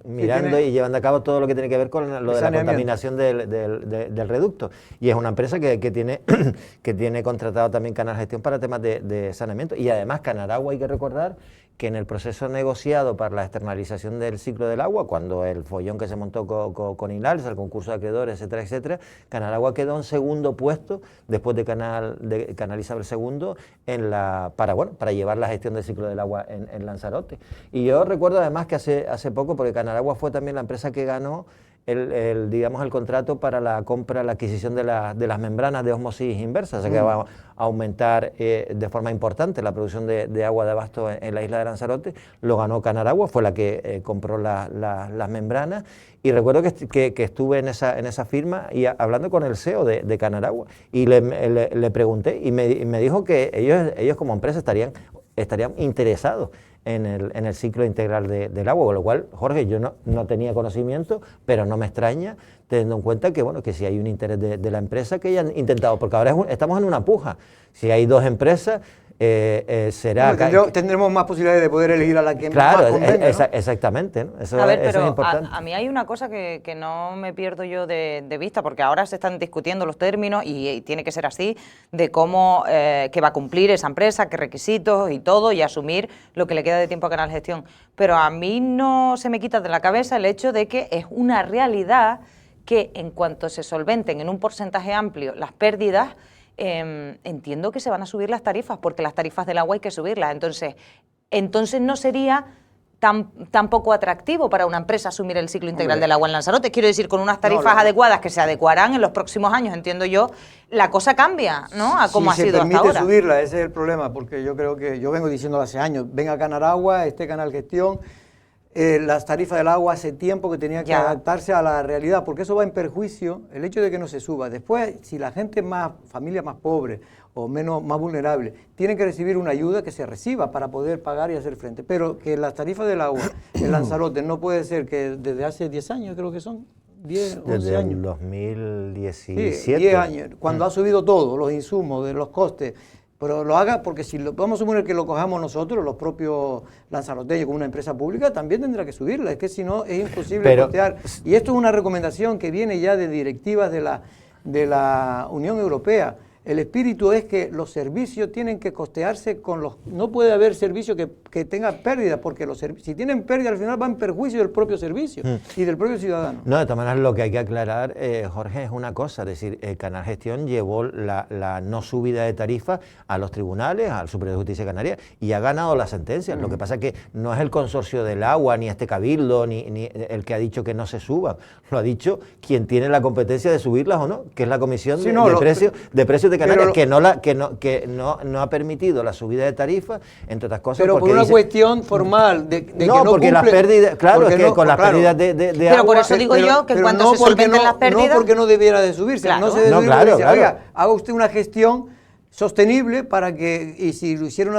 mirando y llevando a cabo todo lo que tiene que ver con lo de la contaminación del reducto. Y es una empresa que tiene contratado también Canal Gestión para temas de saneamiento. Y además Canaragua, hay que recordar que en el proceso negociado para la externalización del ciclo del agua, cuando el follón que se montó con Inalsa, el concurso de acreedores, etcétera, etcétera, Canaragua quedó en segundo puesto después de Canal Isabel II para llevar la gestión del ciclo del agua en Lanzarote. Y yo recuerdo además que hace poco, porque Canaragua fue también la empresa que ganó el contrato para la adquisición de las membranas de ósmosis inversa, o sea que va a aumentar de forma importante la producción de agua de abasto en la isla de Lanzarote. Lo ganó Canaragua, fue la que compró las membranas, y recuerdo que estuve en esa firma y hablando con el CEO de Canaragua, y le pregunté y me dijo que ellos como empresa estarían interesados en el ciclo integral del agua, con lo cual, Jorge, yo no tenía conocimiento, pero no me extraña, teniendo en cuenta que si hay un interés de la empresa que hayan intentado, porque ahora estamos en una puja, si hay dos empresas, será... Tendremos más posibilidades de poder elegir a la que claro, más convenga, ¿no? Exactamente, ¿no? Eso es importante. A mí hay una cosa que no me pierdo yo de vista, porque ahora se están discutiendo los términos y tiene que ser así, de cómo que va a cumplir esa empresa, qué requisitos y todo, y asumir lo que le queda de tiempo a Canal Gestión. Pero a mí no se me quita de la cabeza el hecho de que es una realidad que en cuanto se solventen en un porcentaje amplio las pérdidas, entiendo que se van a subir las tarifas, porque las tarifas del agua hay que subirlas. Entonces no sería tan poco atractivo para una empresa asumir el ciclo integral del agua en Lanzarote. Quiero decir, con unas tarifas adecuadas que se adecuarán en los próximos años, entiendo yo, la cosa cambia, ¿no? A cómo ha sido hasta ahora. Si se permite subirla, ese es el problema, porque yo creo que, yo vengo diciéndolo hace años, venga Canaragua, Canal Gestión, las tarifas del agua hace tiempo que tenía que adaptarse a la realidad, porque eso va en perjuicio, el hecho de que no se suba. Después, si la gente familia más pobre o más vulnerable, tienen que recibir una ayuda, que se reciba para poder pagar y hacer frente. Pero que las tarifas del agua en Lanzarote no puede ser que desde hace 10 años, creo que son, 10, 11 desde años. el 2017. Sí, 10 años, cuando ha subido todo, los insumos, de los costes. Pero lo haga porque si vamos a suponer que lo cojamos nosotros, los propios lanzaroteños, como una empresa pública, también tendrá que subirla. Es que si no, es imposible costear. Y esto es una recomendación que viene ya de directivas de la Unión Europea. El espíritu es que los servicios tienen que costearse con los... No puede haber servicio que tenga pérdida, porque si tienen pérdida al final va en perjuicio del propio servicio y del propio ciudadano. No, de todas maneras lo que hay que aclarar, Jorge, es una cosa, es decir, Canal Gestión llevó la no subida de tarifa a los tribunales, al Superior de Justicia de Canarias, y ha ganado la sentencia. Lo que pasa es que no es el consorcio del agua, ni Cabildo, ni el que ha dicho que no se suban, lo ha dicho quien tiene la competencia de subirlas o no, que es la Comisión de Precios de Canarias, que no ha permitido la subida de tarifas, entre otras cosas. Pero por una cuestión formal de que no porque cumple, las pérdidas, claro, es que con las pérdidas de pero agua... por eso digo yo que cuando se solventen las pérdidas... No porque no debiera de subirse, claro. no se debe subir, claro. Oiga, haga usted una gestión sostenible para que, y si lo hiciera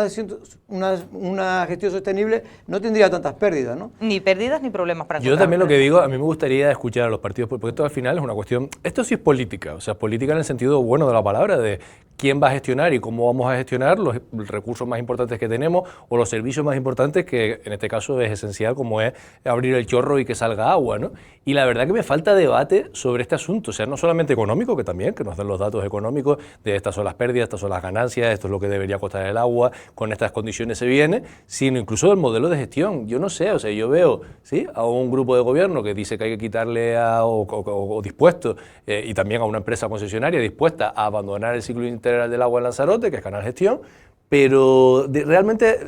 una gestión sostenible, no tendría tantas pérdidas, ¿no? Ni pérdidas ni problemas para Yo también lo que digo, a mí me gustaría escuchar a los partidos, porque esto al final es una cuestión, esto sí es política, o sea, política en el sentido bueno de la palabra, de quién va a gestionar y cómo vamos a gestionar los recursos más importantes que tenemos o los servicios más importantes, que en este caso es esencial, como es abrir el chorro y que salga agua, ¿no? Y la verdad que me falta debate sobre este asunto, o sea, no solamente económico, que también, que nos den los datos económicos de estas son las pérdidas, estas son las ganancias, esto es lo que debería costar el agua, con estas condiciones se viene, sino incluso del modelo de gestión. Yo no sé, o sea, yo veo, ¿sí?, a un grupo de gobierno que dice que hay que quitarle o dispuesto, y también a una empresa concesionaria dispuesta a abandonar el ciclo integral del agua en Lanzarote, que es Canal Gestión, pero realmente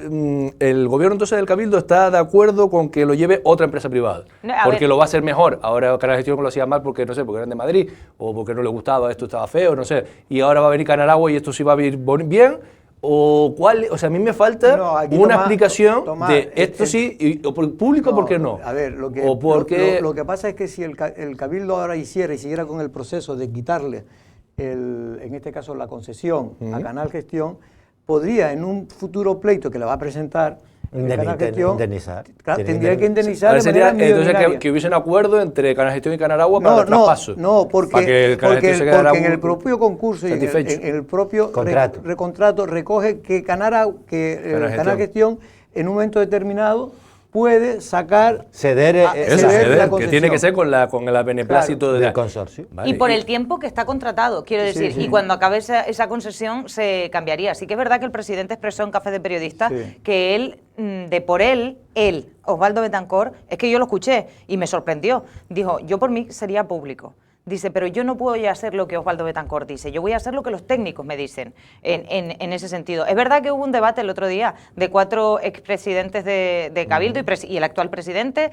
el gobierno entonces del Cabildo está de acuerdo con que lo lleve otra empresa privada, porque lo va a hacer mejor. Ahora Canal Gestión lo hacía mal porque, no sé, porque eran de Madrid, o porque no le gustaba, esto estaba feo, no sé, y ahora va a venir Canal Agua y esto sí va a venir bien, o cuál, o sea, a mí me falta una explicación de esto sí, o por público, ¿por qué no? A ver, lo que pasa es que si el Cabildo ahora siguiera con el proceso de quitarle, en este caso la concesión a Canal Gestión, podría en un futuro pleito que le va a presentar Canal Gestión, indemnizar. Claro, tendría que indemnizar de manera entonces que hubiese un acuerdo entre Canal Gestión y Canal Agua para el traspaso. No, porque en el propio concurso y en el propio contrato recoge que Canal Gestión en un momento determinado puede ceder la concesión. Que tiene que ser con el beneplácito del consorcio. Vale. Y por el tiempo que está contratado, quiero decir, y cuando acabe esa concesión se cambiaría. Sí que es verdad que el presidente expresó en Café de Periodistas que él, Osvaldo Betancourt, es que yo lo escuché y me sorprendió. Dijo, yo por mí sería público. Dice, pero yo no puedo ya hacer lo que Osvaldo Betancourt dice, yo voy a hacer lo que los técnicos me dicen en ese sentido. Es verdad que hubo un debate el otro día de 4 expresidentes de Cabildo y el actual presidente,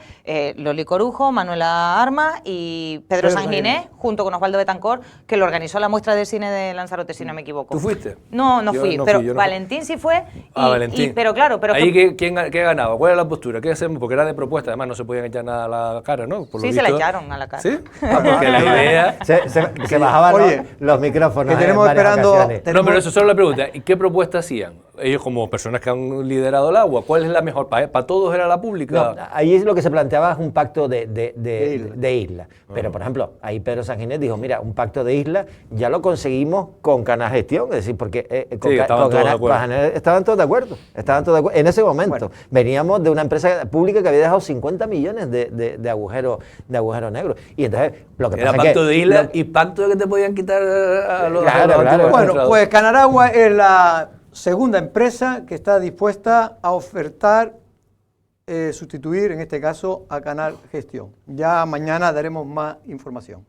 Loli Corujo, Manuela Armas y Pedro Sanginés, junto con Osvaldo Betancourt, que lo organizó la muestra de cine de Lanzarote, si no me equivoco. ¿Tú fuiste? No fui, pero Valentín sí fue. Valentín. Pero claro, ¿Ahí qué ganaba? ¿Cuál era la postura? ¿Qué hacemos? Porque era de propuesta, además no se podían echar nada a la cara, ¿no? Sí, se la echaron a la cara. ¿Sí? Porque la idea... Se bajaban los micrófonos. Que tenemos esperando. No, pero eso es solo la pregunta. ¿Y qué propuesta hacían? Ellos, como personas que han liderado el agua, ¿cuál es la mejor? ¿Para todos era la pública? No, ahí lo que se planteaba es un pacto de isla. Pero, por ejemplo, ahí Pedro Sanginés dijo, mira, un pacto de isla ya lo conseguimos con Canal Gestión, es decir, porque estaban todos de acuerdo. En ese momento. Veníamos de una empresa pública que había dejado 50 millones de agujeros negros. Y entonces, lo que pasa es que... pacto de isla y pacto de que te podían quitar a los... Bueno, pues Canal Agua es la segunda empresa que está dispuesta a ofertar sustituir, en este caso, a Canal Gestión. Ya mañana daremos más información.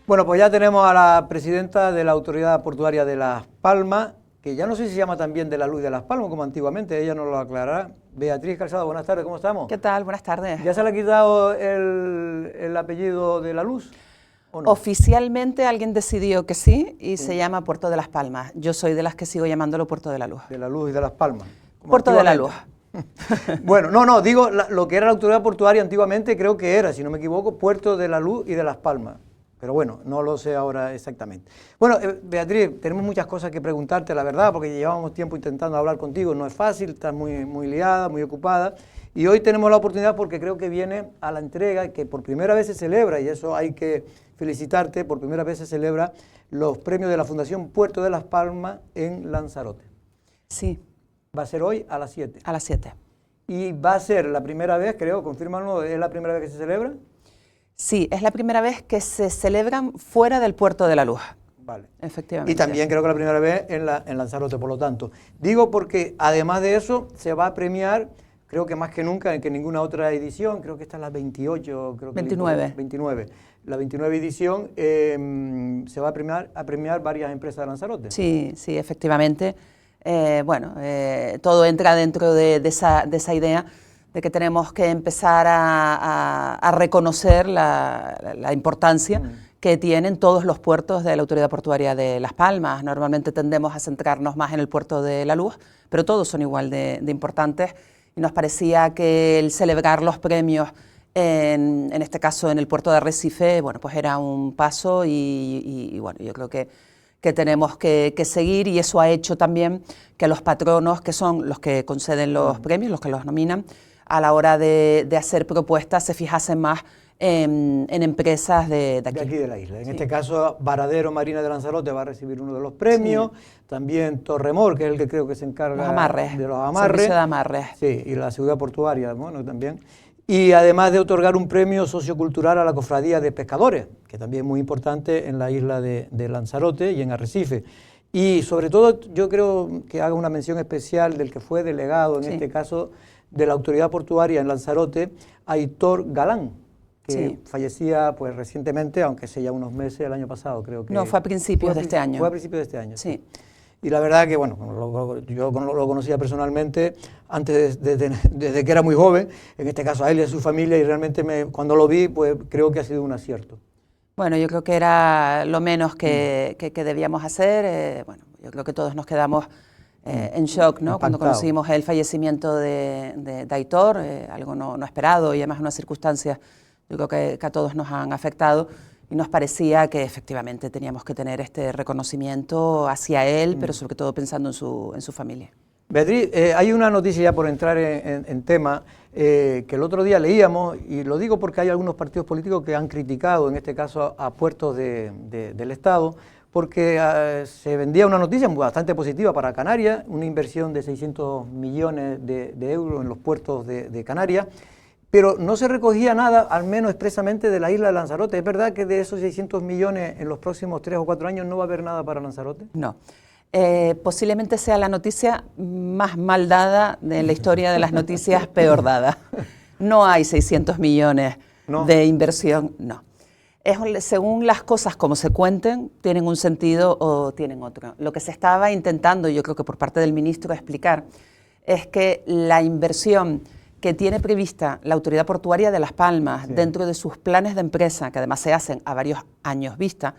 Bueno, pues ya tenemos a la presidenta de la Autoridad Portuaria de Las Palmas, que ya no sé si se llama también de la Luz de Las Palmas, como antiguamente, ella nos lo aclarará. Beatriz Calzado, buenas tardes, ¿cómo estamos? ¿Qué tal? Buenas tardes. ¿Ya se le ha quitado el apellido de la Luz? ¿O no? Oficialmente alguien decidió que sí y se llama Puerto de Las Palmas. Yo soy de las que sigo llamándolo Puerto de la Luz. De la Luz y de Las Palmas. Puerto de la Luz. Bueno, no, digo lo que era la Autoridad Portuaria antiguamente, creo que era, si no me equivoco, Puerto de la Luz y de Las Palmas. Pero bueno, no lo sé ahora exactamente. Bueno, Beatriz, tenemos muchas cosas que preguntarte, la verdad, porque llevábamos tiempo intentando hablar contigo. No es fácil, estás muy liada, muy ocupada. Y hoy tenemos la oportunidad porque creo que viene a la entrega que por primera vez se celebra, y eso hay que felicitarte, por primera vez se celebra los premios de la Fundación Puerto de Las Palmas en Lanzarote. Sí. Va a ser hoy a las 7. A las 7. Y va a ser la primera vez, creo, confírmalo, ¿es la primera vez que se celebra? Sí, es la primera vez que se celebran fuera del Puerto de la Luz. Vale. Efectivamente. Y también creo que la primera vez en Lanzarote, por lo tanto. Digo porque además de eso se va a premiar, creo que más que nunca, que en ninguna otra edición, creo que esta es la 28, creo que 29. La 29 edición se va a premiar varias empresas de Lanzarote. Sí, efectivamente. Todo entra dentro de esa idea de que tenemos que empezar a reconocer la importancia que tienen todos los puertos de la Autoridad Portuaria de Las Palmas. Normalmente tendemos a centrarnos más en el Puerto de la Luz, pero todos son igual de importantes, y nos parecía que el celebrar los premios, en este caso en el Puerto de Arrecife, bueno, pues era un paso y bueno, yo creo que tenemos que seguir, y eso ha hecho también que los patronos, que son los que conceden los premios, los que los nominan, a la hora de hacer propuestas se fijasen más en empresas de aquí. De aquí de la isla. En este caso, Varadero Marina de Lanzarote va a recibir uno de los premios, también Torremor, que es el que creo que se encarga Los amarres, de los amarres. servicio de amarres. Sí, y la seguridad portuaria, bueno, también. Y además de otorgar un premio sociocultural a la Cofradía de Pescadores, que también es muy importante en la isla de Lanzarote y en Arrecife. Y sobre todo yo creo que haga una mención especial del que fue delegado, en este caso, de la autoridad portuaria en Lanzarote, Aitor Galán, que fallecía pues recientemente, aunque sea ya unos meses, el año pasado creo que... No, fue a principios de este año. Fue a principios de este año, sí. Y la verdad que, bueno, yo lo conocía personalmente antes, desde que era muy joven, en este caso a él y a su familia, y realmente cuando lo vi, pues creo que ha sido un acierto. Bueno, yo creo que era lo menos que debíamos hacer. Bueno, yo creo que todos nos quedamos en shock, ¿no? Cuando conocimos el fallecimiento de Aitor, algo no esperado y además unas circunstancias, yo creo que a todos nos han afectado. Y nos parecía que efectivamente teníamos que tener este reconocimiento hacia él, pero sobre todo pensando en su familia. Beatriz, hay una noticia ya por entrar en tema, que el otro día leíamos, y lo digo porque hay algunos partidos políticos que han criticado, en este caso a puertos del Estado, porque se vendía una noticia bastante positiva para Canarias, una inversión de 600 millones de euros en los puertos de Canarias, pero no se recogía nada, al menos expresamente, de la isla de Lanzarote. ¿Es verdad que de esos 600 millones en los próximos 3 o 4 años no va a haber nada para Lanzarote? No. Posiblemente sea la noticia más mal dada de la historia de las noticias, peor dada. No hay 600 millones de inversión, no. Según las cosas como se cuenten, tienen un sentido o tienen otro. Lo que se estaba intentando, yo creo que por parte del ministro, explicar, es que la inversión que tiene prevista la Autoridad Portuaria de Las Palmas dentro de sus planes de empresa, que además se hacen a varios años vista,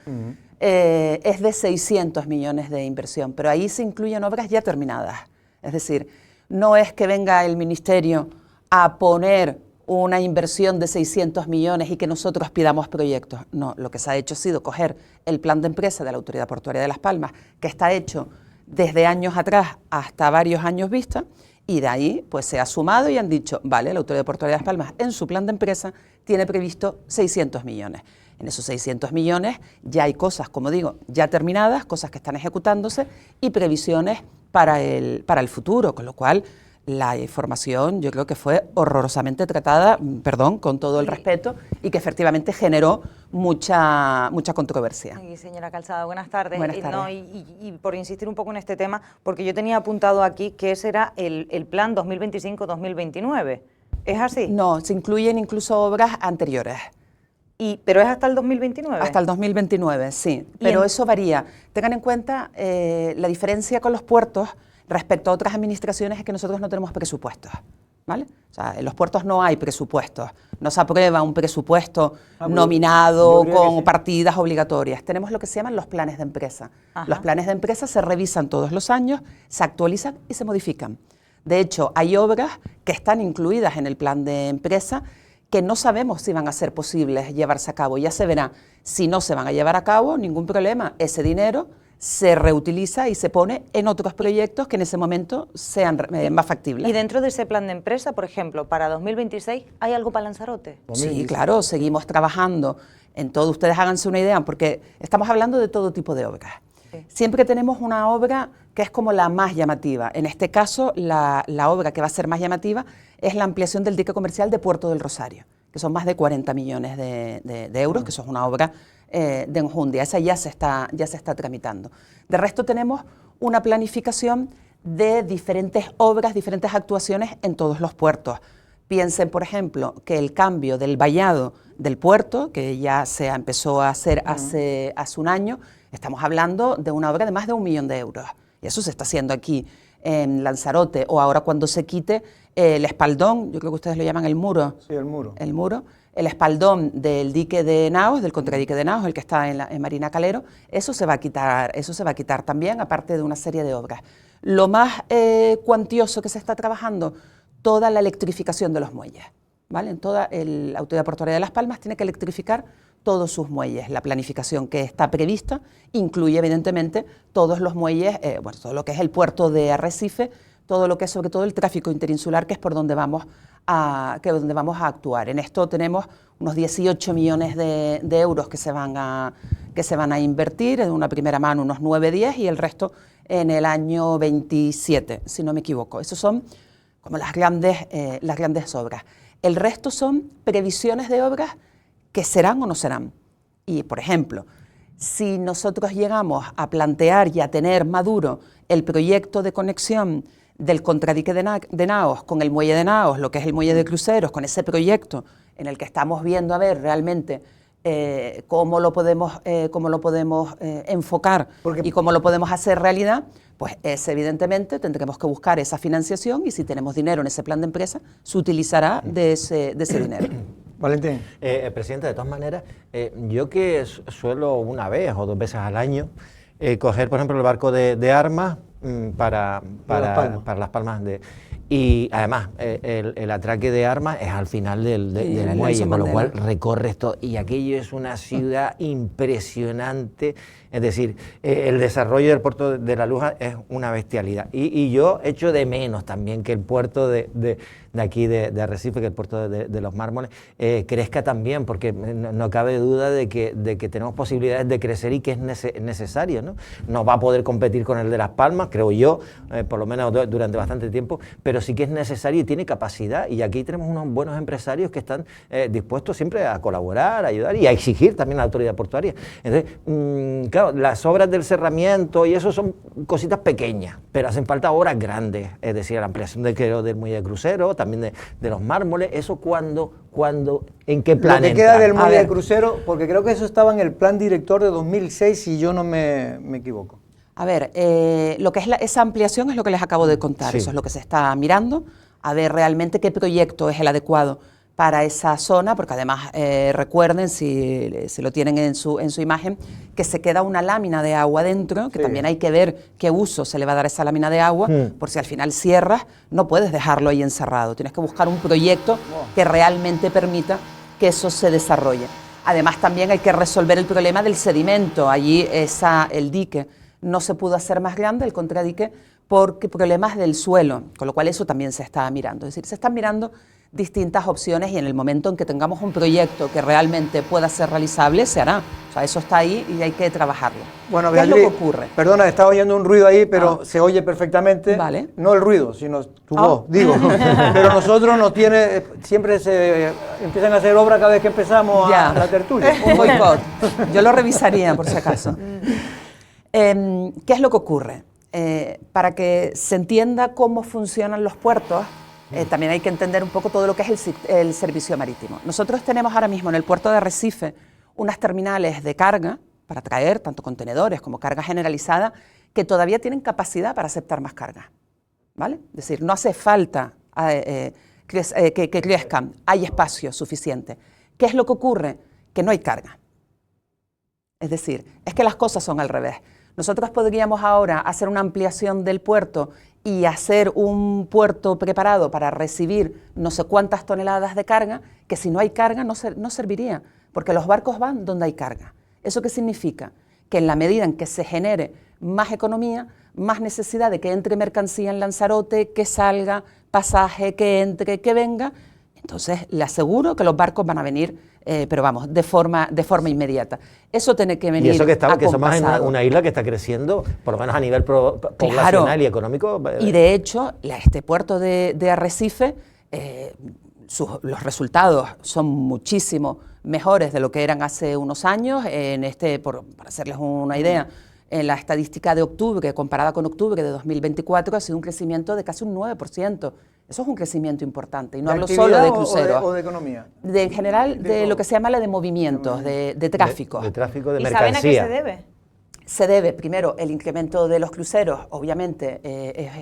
es de 600 millones de inversión, pero ahí se incluyen obras ya terminadas. Es decir, no es que venga el Ministerio a poner una inversión de 600 millones y que nosotros pidamos proyectos. No, lo que se ha hecho ha sido coger el plan de empresa de la Autoridad Portuaria de Las Palmas, que está hecho desde años atrás hasta varios años vista, y de ahí pues se ha sumado y han dicho, vale, la Autoridad Portuaria de Las Palmas en su plan de empresa tiene previsto 600 millones. En esos 600 millones ya hay cosas, como digo, ya terminadas, cosas que están ejecutándose y previsiones para el futuro, con lo cual la información yo creo que fue horrorosamente tratada, perdón, con todo el respeto, y que efectivamente generó mucha controversia. Y señora Calzada, buenas tardes. Buenas tardes. No, y por insistir un poco en este tema, porque yo tenía apuntado aquí que ese era el plan 2025-2029. ¿Es así? No, se incluyen incluso obras anteriores. ¿Pero es hasta el 2029? Hasta el 2029, sí, pero eso varía. Tengan en cuenta la diferencia con los puertos respecto a otras administraciones es que nosotros no tenemos presupuestos, ¿vale? O sea, en los puertos no hay presupuestos, no se aprueba un presupuesto nominado con partidas obligatorias. Tenemos lo que se llaman los planes de empresa. Ajá. Los planes de empresa se revisan todos los años, se actualizan y se modifican. De hecho, hay obras que están incluidas en el plan de empresa que no sabemos si van a ser posibles llevarse a cabo. Ya se verá. Si no se van a llevar a cabo, ningún problema. Ese dinero se reutiliza y se pone en otros proyectos que en ese momento sean más factibles. ¿Y dentro de ese plan de empresa, por ejemplo, para 2026, hay algo para Lanzarote? Sí, claro, seguimos trabajando en todo. Ustedes háganse una idea, porque estamos hablando de todo tipo de obras. Sí. Siempre tenemos una obra que es como la más llamativa. En este caso, la obra que va a ser más llamativa es la ampliación del dique comercial de Puerto del Rosario, que son más de 40 millones de euros, que eso es una obra de enjundia. Esa ya se está tramitando. De resto tenemos una planificación de diferentes obras, diferentes actuaciones en todos los puertos. Piensen, por ejemplo, que el cambio del vallado del puerto, que ya se empezó a hacer hace un año, estamos hablando de una obra de más de 1 millón de euros. Y eso se está haciendo aquí en Lanzarote, o ahora cuando se quite el espaldón, yo creo que ustedes lo llaman el muro. Sí, el muro. El muro. El espaldón del dique de Naos, del contradique de Naos, el que está en Marina Calero, eso se va a quitar también, aparte de una serie de obras. Lo más cuantioso que se está trabajando, toda la electrificación de los muelles, ¿vale? En toda la Autoridad Portuaria de Las Palmas tiene que electrificar todos sus muelles. La planificación que está prevista incluye evidentemente todos los muelles, todo lo que es el puerto de Arrecife, todo lo que es sobre todo el tráfico interinsular, que es por donde vamos a actuar. En esto tenemos unos 18 millones de euros que se van a invertir, en una primera mano unos 9-10 y el resto en el año 27, si no me equivoco. Esos son como las grandes obras. El resto son previsiones de obras que serán o no serán. Y, por ejemplo, si nosotros llegamos a plantear y a tener maduro el proyecto de conexión del contradique de Naos con el muelle de Naos, lo que es el muelle de cruceros, con ese proyecto en el que estamos viendo a ver realmente cómo lo podemos enfocar y cómo lo podemos hacer realidad, pues evidentemente tendremos que buscar esa financiación y si tenemos dinero en ese plan de empresa, se utilizará de ese dinero. Valentín. Presidente, de todas maneras, yo que suelo una vez o 2 veces al año coger, por ejemplo, el barco de armas para Las Palmas. Y además, el atraque de armas es al final del muelle, con lo cual recorre esto. Y aquello es una ciudad impresionante. Es decir, el desarrollo del puerto de La Luja es una bestialidad. Y yo echo de menos también que el puerto de aquí de Arrecife, que el puerto de Los Mármoles, crezca también, porque no cabe duda de que tenemos posibilidades de crecer y que es necesario, ¿no? No va a poder competir con el de Las Palmas, creo yo, por lo menos durante bastante tiempo, pero sí que es necesario y tiene capacidad. Y aquí tenemos unos buenos empresarios que están dispuestos siempre a colaborar, a ayudar y a exigir también a la autoridad portuaria. Entonces, claro, las obras del cerramiento y eso son cositas pequeñas, pero hacen falta obras grandes, es decir, la ampliación del muelle de crucero, también de Los Mármoles. ¿Eso en qué plan Lo que queda del muelle de crucero, porque creo que eso estaba en el plan director de 2006, si yo no me equivoco. A ver, lo que es esa ampliación es lo que les acabo de contar, sí. Eso es lo que se está mirando, a ver realmente qué proyecto es el adecuado para esa zona, porque además recuerden, si lo tienen en su imagen, que se queda una lámina de agua dentro, que también hay que ver qué uso se le va a dar a esa lámina de agua, por si al final cierras, no puedes dejarlo ahí encerrado, tienes que buscar un proyecto que realmente permita que eso se desarrolle. Además también hay que resolver el problema del sedimento, allí el dique no se pudo hacer más grande, el contradique, porque problemas del suelo, con lo cual eso también se está mirando, es decir, se están mirando distintas opciones y en el momento en que tengamos un proyecto que realmente pueda ser realizable, se hará. O sea, eso está ahí y hay que trabajarlo. Bueno, ¿Qué Beatriz, es lo que ocurre? Perdona, estaba oyendo un ruido ahí, pero se oye perfectamente. Vale. No el ruido, sino tu voz, digo. Pero nosotros siempre se empiezan a hacer obra cada vez que empezamos a la tertulia. Un boicot. Yo lo revisaría, por si acaso. ¿Qué es lo que ocurre? Para que se entienda cómo funcionan los puertos, también hay que entender un poco todo lo que es el servicio marítimo. Nosotros tenemos ahora mismo en el puerto de Arrecife unas terminales de carga para traer tanto contenedores como carga generalizada que todavía tienen capacidad para aceptar más carga, ¿vale? Es decir, no hace falta que crezcan, hay espacio suficiente. ¿Qué es lo que ocurre? Que no hay carga. Es decir, es que las cosas son al revés. Nosotros podríamos ahora hacer una ampliación del puerto y hacer un puerto preparado para recibir no sé cuántas toneladas de carga, que si no hay carga no serviría, porque los barcos van donde hay carga. ¿Eso qué significa? Que en la medida en que se genere más economía, más necesidad de que entre mercancía en Lanzarote, que salga, pasaje, que entre, que venga, entonces le aseguro que los barcos van a venir, pero vamos, de forma inmediata. Eso tiene que venir. Y eso que somos en una isla que está creciendo, por lo menos a nivel poblacional y económico. Y de hecho, este puerto de Arrecife, los resultados son muchísimo mejores de lo que eran hace unos años. Para hacerles una idea, en la estadística de octubre, comparada con octubre de 2024, ha sido un crecimiento de casi un 9%. Eso es un crecimiento importante, y no hablo solo de cruceros. ¿O de economía? En general, de lo que se llama la de movimientos, de tráfico. De tráfico de mercancía. ¿Y saben a qué se debe? Se debe, primero, el incremento de los cruceros, obviamente,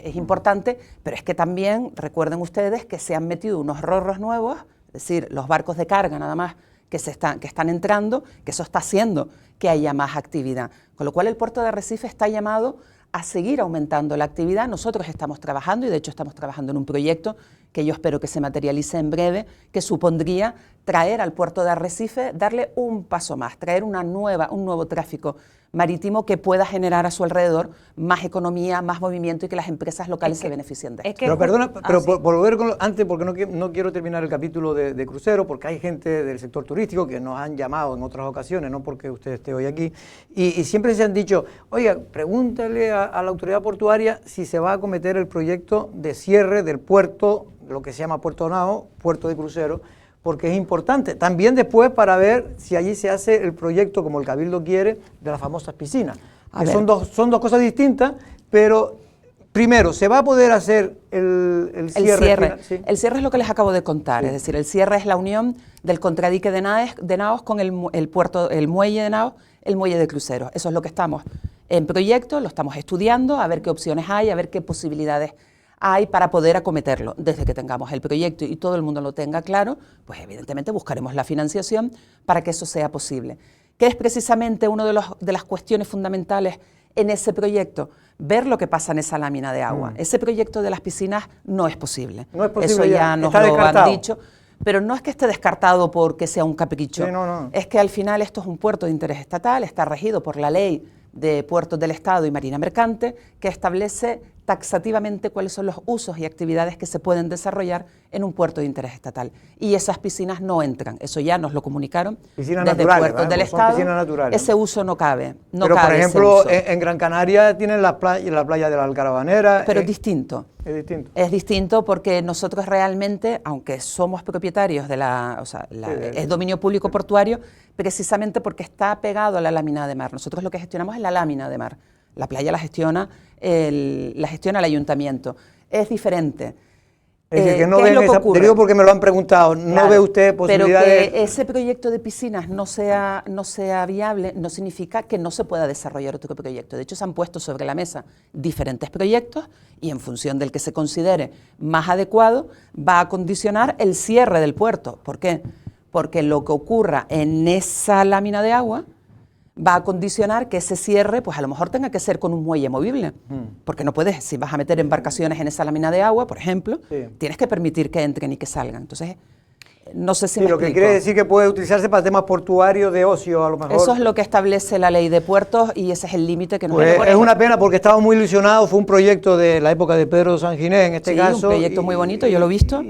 es importante, pero es que también, recuerden ustedes, que se han metido unos rorros nuevos, es decir, los barcos de carga nada más, que están entrando, que eso está haciendo que haya más actividad. Con lo cual el puerto de Arrecife está llamado a seguir aumentando la actividad. Nosotros estamos trabajando, y de hecho estamos trabajando en un proyecto que yo espero que se materialice en breve, que supondría traer al puerto de Arrecife, darle un paso más, traer un nuevo tráfico marítimo que pueda generar a su alrededor más economía, más movimiento y que las empresas locales se beneficien de esto. Pero perdona, pero por volver antes, porque no quiero terminar el capítulo de crucero, porque hay gente del sector turístico que nos han llamado en otras ocasiones, no porque usted esté hoy aquí, y siempre se han dicho, oiga, pregúntale a la autoridad portuaria si se va a acometer el proyecto de cierre del puerto, lo que se llama Puerto Nao, puerto de crucero, porque es importante. También después para ver si allí se hace el proyecto, como el Cabildo quiere, de las famosas piscinas. Son dos cosas distintas, pero primero, ¿se va a poder hacer el cierre? ¿Sí? El cierre es lo que les acabo de contar, sí. Es decir, el cierre es la unión del contradique de Naos con el puerto, el muelle de Naos, el muelle de cruceros. Eso es lo que estamos en proyecto, lo estamos estudiando, a ver qué opciones hay, a ver qué posibilidades hay para poder acometerlo. Desde que tengamos el proyecto y todo el mundo lo tenga claro, pues evidentemente buscaremos la financiación para que eso sea posible. ¿Qué es precisamente una de las cuestiones fundamentales en ese proyecto? Ver lo que pasa en esa lámina de agua. Ese proyecto de las piscinas no es posible. No es posible, eso ya nos lo han dicho. Pero no es que esté descartado porque sea un capricho. Sí, no. Es que al final esto es un puerto de interés estatal, está regido por la ley de Puertos del Estado y Marina Mercante, que establece taxativamente cuáles son los usos y actividades que se pueden desarrollar en un puerto de interés estatal. Y esas piscinas no entran, eso ya nos lo comunicaron piscinas desde naturales, Puertos del Estado. Naturales. Ese uso no cabe. Pero, por ejemplo, en Gran Canaria tienen la playa de la Alcarabanera. Pero es distinto. Es distinto. Es distinto porque nosotros realmente, aunque somos propietarios de es dominio público portuario, precisamente porque está pegado a la lámina de mar. Nosotros lo que gestionamos es la lámina de mar. La playa la gestiona el ayuntamiento. Es diferente. Es decir, que no ven esa, te digo porque me lo han preguntado, no claro, ve usted posibilidades. Pero que ese proyecto de piscinas no sea viable no significa que no se pueda desarrollar otro proyecto. De hecho, se han puesto sobre la mesa diferentes proyectos y en función del que se considere más adecuado va a condicionar el cierre del puerto. ¿Por qué? Porque lo que ocurra en esa lámina de agua va a condicionar que ese cierre, pues a lo mejor tenga que ser con un muelle movible, porque no puedes, si vas a meter embarcaciones en esa lámina de agua, por ejemplo, tienes que permitir que entren y que salgan. Entonces, no sé si me lo que explico. quiere decir que puede utilizarse para temas portuarios de ocio, a lo mejor. Eso es lo que establece la ley de puertos y ese es el límite que nos pues es una pena porque estaba muy ilusionado, fue un proyecto de la época de Pedro San Ginés, en este caso. Un proyecto muy bonito, yo lo he visto,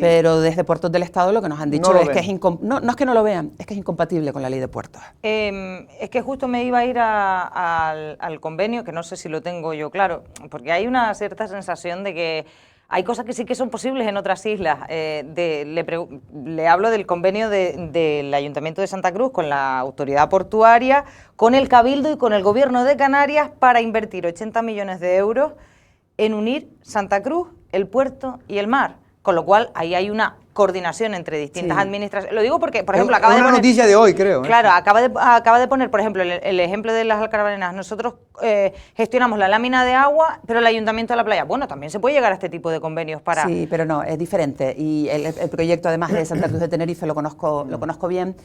pero desde Puertos del Estado lo que nos han dicho es que es no es que no lo vean, es que es incompatible con la ley de puertos. Es que justo me iba a ir al convenio, que no sé si lo tengo yo claro, porque hay una cierta sensación de que hay cosas que sí que son posibles en otras islas. Le hablo del convenio del Ayuntamiento de Santa Cruz con la autoridad portuaria, con el Cabildo y con el Gobierno de Canarias para invertir 80 millones de euros en unir Santa Cruz, el puerto y el mar. Con lo cual, ahí hay una coordinación entre distintas administraciones. Lo digo porque, por ejemplo, acaba de poner... Es una noticia de hoy, creo. Claro, acaba de poner, por ejemplo, el ejemplo de las Alcarabaneras. Nosotros gestionamos la lámina de agua, pero el Ayuntamiento de la playa. Bueno, también se puede llegar a este tipo de convenios para... Sí, pero no, es diferente. Y el proyecto, además de Santa Cruz de Tenerife, lo conozco bien.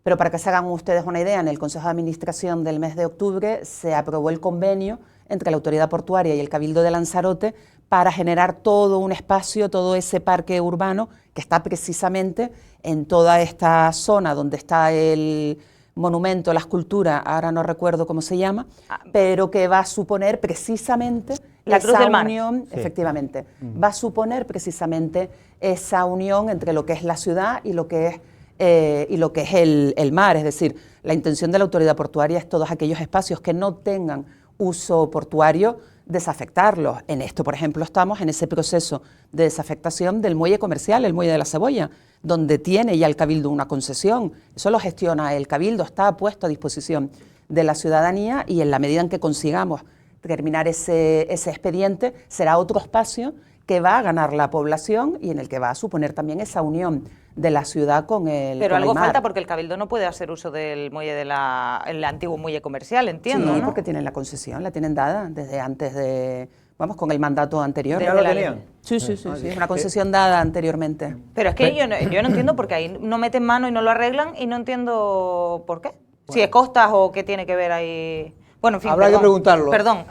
Pero para que se hagan ustedes una idea, en el Consejo de Administración del mes de octubre se aprobó el convenio entre la Autoridad Portuaria y el Cabildo de Lanzarote para generar todo un espacio, todo ese parque urbano que está precisamente en toda esta zona donde está el monumento, la escultura, ahora no recuerdo cómo se llama, pero que va a suponer precisamente la Cruz del Mar. Unión, efectivamente, va a suponer precisamente esa unión entre lo que es la ciudad y lo que es el mar. Es decir, la intención de la autoridad portuaria es todos aquellos espacios que no tengan uso portuario, desafectarlos. En esto, por ejemplo, estamos en ese proceso de desafectación del muelle comercial, el muelle de la Cebolla, donde tiene ya el Cabildo una concesión. Eso lo gestiona el Cabildo, está puesto a disposición de la ciudadanía y en la medida en que consigamos terminar ese expediente, será otro espacio que va a ganar la población y en el que va a suponer también esa unión de la ciudad con el Pero con algo el mar. falta porque el Cabildo no puede hacer uso del muelle el antiguo muelle comercial, entiendo, Sí, ¿no? porque tienen la concesión, la tienen dada desde antes de... Vamos, con el mandato anterior. ¿Ya lo tenían? Sí, es una concesión dada anteriormente. Pero es que yo no entiendo porque ahí no meten mano y no lo arreglan y no entiendo por qué. Si es costas o qué tiene que ver ahí... Bueno, en fin, habrá que preguntarlo. Perdón.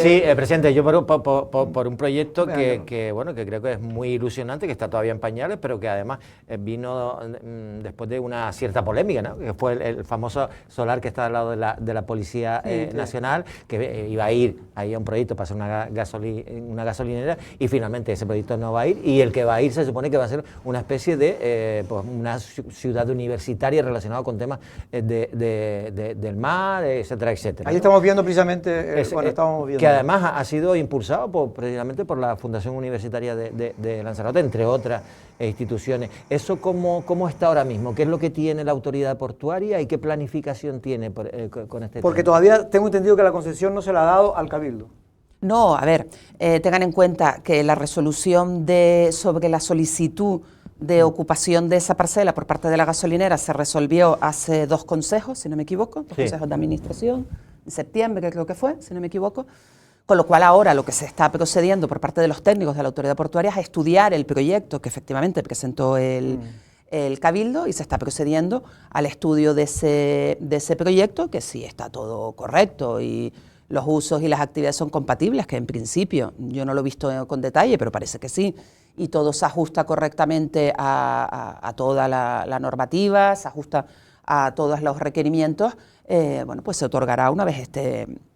Sí, presidente, yo por un proyecto que bueno, que creo que es muy ilusionante, que está todavía en pañales, pero que además vino después de una cierta polémica, ¿no? Que fue el famoso solar que está al lado de la Policía Nacional, que iba a ir ahí a un proyecto para hacer una gasolinera, y finalmente ese proyecto no va a ir, y el que va a ir se supone que va a ser una especie de pues una ciudad universitaria relacionada con temas del mar, etcétera, etcétera. Ahí estamos viendo precisamente estamos viendo. Que además ha sido impulsado precisamente por la Fundación Universitaria de Lanzarote, entre otras instituciones. ¿Eso cómo está ahora mismo? ¿Qué es lo que tiene la autoridad portuaria y qué planificación tiene con este Porque tema? todavía tengo entendido que la concesión no se la ha dado al Cabildo. No, a ver, tengan en cuenta que la resolución sobre la solicitud de ocupación de esa parcela por parte de la gasolinera se resolvió hace 2 consejos, si no me equivoco, 2 consejos de administración, en septiembre creo que fue, si no me equivoco, con lo cual ahora lo que se está procediendo por parte de los técnicos de la autoridad portuaria es estudiar el proyecto que efectivamente presentó el Cabildo, y se está procediendo al estudio de ese proyecto, que sí está todo correcto y los usos y las actividades son compatibles, que en principio, yo no lo he visto con detalle, pero parece que sí, y todo se ajusta correctamente a toda la normativa, se ajusta a todos los requerimientos, bueno, pues se otorgará una vez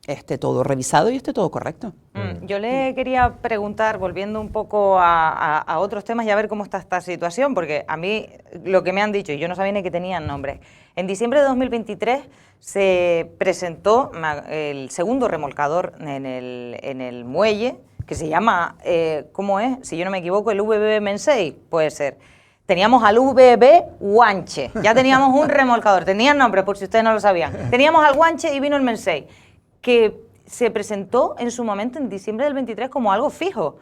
esté todo revisado y esté todo correcto. Yo le quería preguntar, volviendo un poco a otros temas y a ver cómo está esta situación, porque a mí lo que me han dicho, y yo no sabía ni que tenían nombre, en diciembre de 2023 se presentó el segundo remolcador en el muelle, que se llama, ¿cómo es? Si yo no me equivoco, el VB Mensei, puede ser. Teníamos al VB Guanche, ya teníamos un remolcador, tenían nombre por si ustedes no lo sabían. Teníamos al Guanche y vino el Mensei, que se presentó en su momento en diciembre del 23 como algo fijo,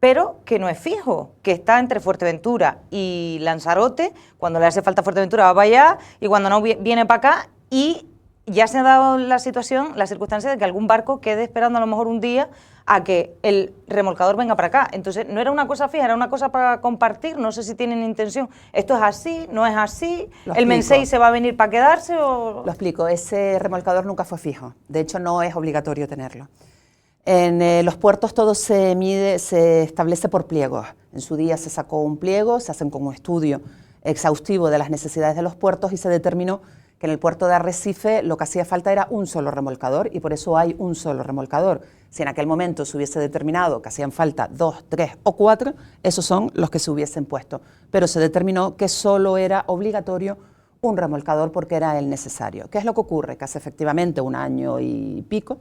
pero que no es fijo, que está entre Fuerteventura y Lanzarote. Cuando le hace falta Fuerteventura va para allá, y cuando no viene para acá, y ya se ha dado la circunstancia de que algún barco quede esperando a lo mejor un día a que el remolcador venga para acá. Entonces no era una cosa fija, era una cosa para compartir. No sé si tienen intención. ¿Esto es así? ¿No es así? ¿El Mensei se va a venir para quedarse? O... Lo explico. Ese remolcador nunca fue fijo. De hecho, no es obligatorio tenerlo. En los puertos todo se establece por pliegos. En su día se sacó un pliego, se hacen como un estudio exhaustivo de las necesidades de los puertos, y se determinó que en el puerto de Arrecife lo que hacía falta era un solo remolcador, y por eso hay un solo remolcador. Si en aquel momento se hubiese determinado que hacían falta 2, 3 o 4, esos son los que se hubiesen puesto. Pero se determinó que solo era obligatorio un remolcador porque era el necesario. ¿Qué es lo que ocurre? Que hace efectivamente 1 año y pico,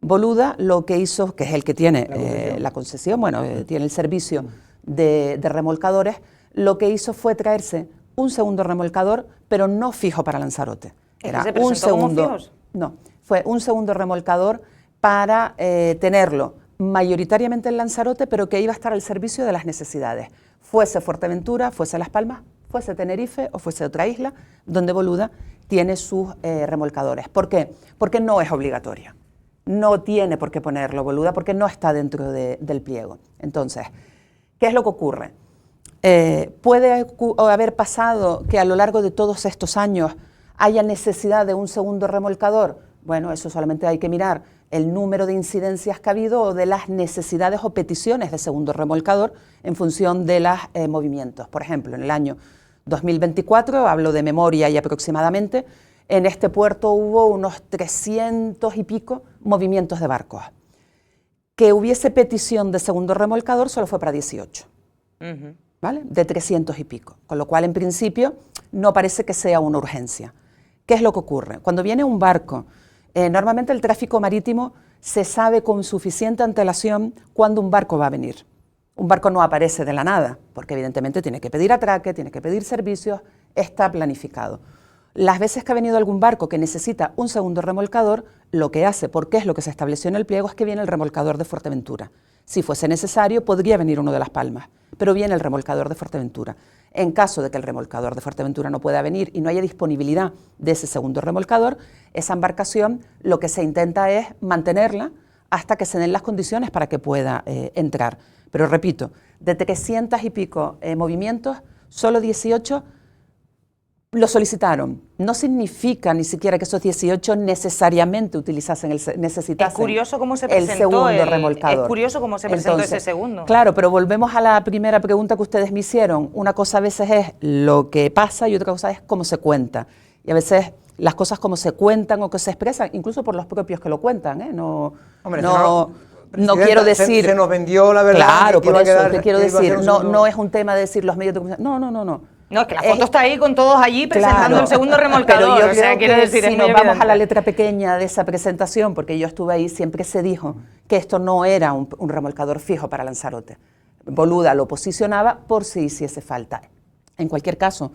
Boluda lo que hizo, que es el que tiene la concesión, bueno, tiene el servicio de remolcadores, lo que hizo fue traerse un segundo remolcador, pero no fijo para Lanzarote. Era un segundo. ¿Como fijos? No, fue un segundo remolcador para tenerlo mayoritariamente en Lanzarote, pero que iba a estar al servicio de las necesidades. Fuese Fuerteventura, fuese Las Palmas, fuese Tenerife o fuese otra isla, donde Boluda tiene sus remolcadores. ¿Por qué? Porque no es obligatorio. No tiene por qué ponerlo Boluda porque no está dentro del pliego. Entonces, ¿qué es lo que ocurre? Puede haber pasado que a lo largo de todos estos años haya necesidad de un segundo remolcador. Bueno, eso solamente hay que mirar el número de incidencias que ha habido o de las necesidades o peticiones de segundo remolcador en función de los movimientos. Por ejemplo, en el año 2024, hablo de memoria y aproximadamente, en este puerto hubo unos 300 y pico movimientos de barcos. Que hubiese petición de segundo remolcador solo fue para 18. ¿Vale? De 300 y pico, con lo cual en principio no parece que sea una urgencia. ¿Qué es lo que ocurre? Cuando viene un barco, normalmente el tráfico marítimo se sabe con suficiente antelación cuándo un barco va a venir. Un barco no aparece de la nada, porque evidentemente tiene que pedir atraque, tiene que pedir servicios, está planificado. Las veces que ha venido algún barco que necesita un segundo remolcador, lo que hace, porque es lo que se estableció en el pliego, es que viene el remolcador de Fuerteventura. Si fuese necesario, podría venir uno de Las Palmas, pero viene el remolcador de Fuerteventura. En caso de que el remolcador de Fuerteventura no pueda venir y no haya disponibilidad de ese segundo remolcador, esa embarcación lo que se intenta es mantenerla hasta que se den las condiciones para que pueda entrar. Pero repito, de 300 y pico movimientos, solo 18 Lo solicitaron. No significa ni siquiera que esos 18 necesariamente necesitasen es curioso cómo se presentó el segundo remolcador. Es curioso cómo se presentó ese segundo. Claro, pero volvemos a la primera pregunta que ustedes me hicieron. Una cosa a veces es lo que pasa y otra cosa es cómo se cuenta. Y a veces las cosas como se cuentan o que se expresan, incluso por los propios que lo cuentan, ¿eh? No quiero decir... Se nos vendió la verdad. Claro, por eso te quiero decir, no es un tema de decir los medios de comunicación. No. No, es que la foto está ahí con todos allí presentando claro, el segundo remolcador. Pero yo creo quiero decir, si nos vamos a la letra pequeña de esa presentación, porque yo estuve ahí, siempre se dijo que esto no era un remolcador fijo para Lanzarote. Boluda lo posicionaba por si hiciese falta. En cualquier caso,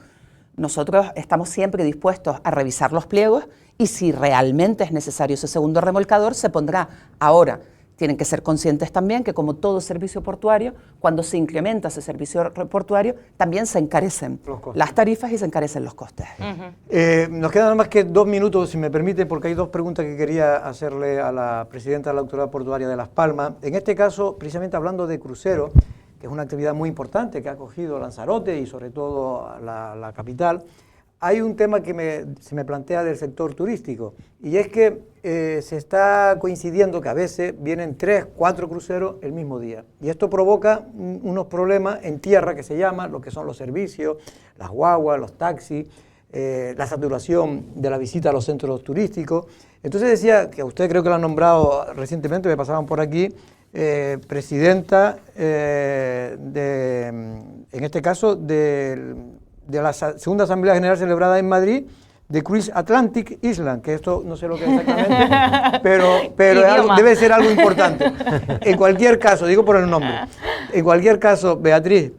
nosotros estamos siempre dispuestos a revisar los pliegos y si realmente es necesario ese segundo remolcador, se pondrá. Ahora, tienen que ser conscientes también que como todo servicio portuario, cuando se incrementa ese servicio portuario, también se encarecen las tarifas y se encarecen los costes. Nos quedan nada más que 2 minutos, si me permite, porque hay 2 preguntas que quería hacerle a la presidenta de la Autoridad Portuaria de Las Palmas. En este caso, precisamente hablando de cruceros, que es una actividad muy importante que ha acogido Lanzarote y sobre todo la capital, hay un tema que se me plantea del sector turístico, y es que se está coincidiendo que a veces vienen 3, 4 cruceros el mismo día, y esto provoca unos problemas en tierra que se llama, lo que son los servicios, las guaguas, los taxis, la saturación de la visita a los centros turísticos. Entonces decía, que usted creo que lo han nombrado recientemente, me pasaban por aquí, presidenta, en este caso, de la segunda Asamblea General celebrada en Madrid, de Cruise Atlantic Island, que esto no sé lo que es exactamente, pero debe ser algo importante. En cualquier caso, digo por el nombre, en cualquier caso, Beatriz,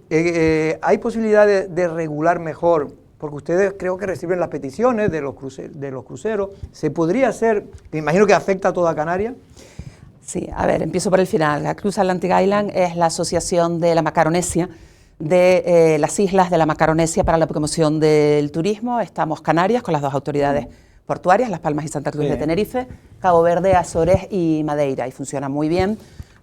¿hay posibilidades de regular mejor? Porque ustedes creo que reciben las peticiones de los cruceros. ¿Se podría hacer? Me imagino que afecta a toda Canarias. Sí, a ver, empiezo por el final. La Cruise Atlantic Island es la asociación de la Macaronesia, de las islas de la Macaronesia para la promoción del turismo. Estamos Canarias con las 2 autoridades portuarias, Las Palmas y Santa Cruz de Tenerife, Cabo Verde, Azores y Madeira, y funciona muy bien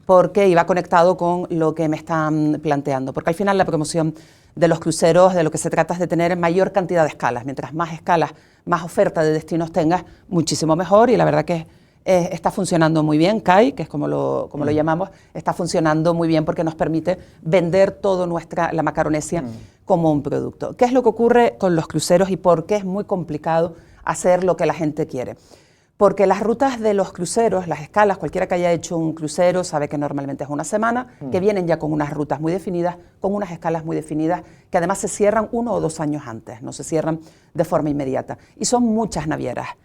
porque iba conectado con lo que me están planteando, porque al final la promoción de los cruceros, de lo que se trata es de tener mayor cantidad de escalas. Mientras más escalas, más oferta de destinos tengas, muchísimo mejor, y la verdad que está funcionando muy bien. CAI, que es como lo llamamos, está funcionando muy bien porque nos permite vender toda la Macaronesia como un producto. ¿Qué es lo que ocurre con los cruceros y por qué es muy complicado hacer lo que la gente quiere? Porque las rutas de los cruceros, las escalas, cualquiera que haya hecho un crucero sabe que normalmente es una semana, que vienen ya con unas rutas muy definidas, con unas escalas muy definidas, que además se cierran 1 o 2 años antes, no se cierran de forma inmediata. Y son muchas navieras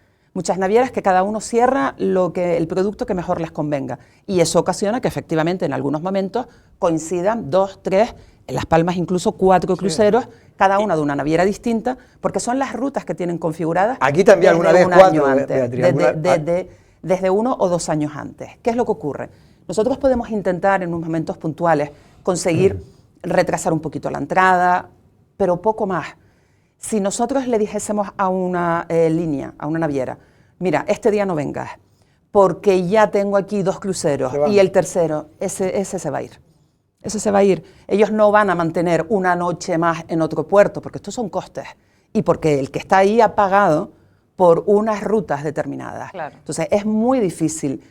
que cada uno cierra el producto que mejor les convenga. Y eso ocasiona que efectivamente en algunos momentos coincidan 2, 3, en Las Palmas incluso 4 cruceros, cada una de una naviera distinta, porque son las rutas que tienen configuradas. Aquí también alguna vez 4, Beatriz. Desde 1 o 2 años antes. ¿Qué es lo que ocurre? Nosotros podemos intentar en unos momentos puntuales conseguir retrasar un poquito la entrada, pero poco más. Si nosotros le dijésemos a una línea, a una naviera, mira, este día no vengas, porque ya tengo aquí 2 cruceros y el tercero, ese se va a ir. Ese se va a ir. Ellos no van a mantener una noche más en otro puerto, porque estos son costes. Y porque el que está ahí ha pagado por unas rutas determinadas. Claro. Entonces es muy difícil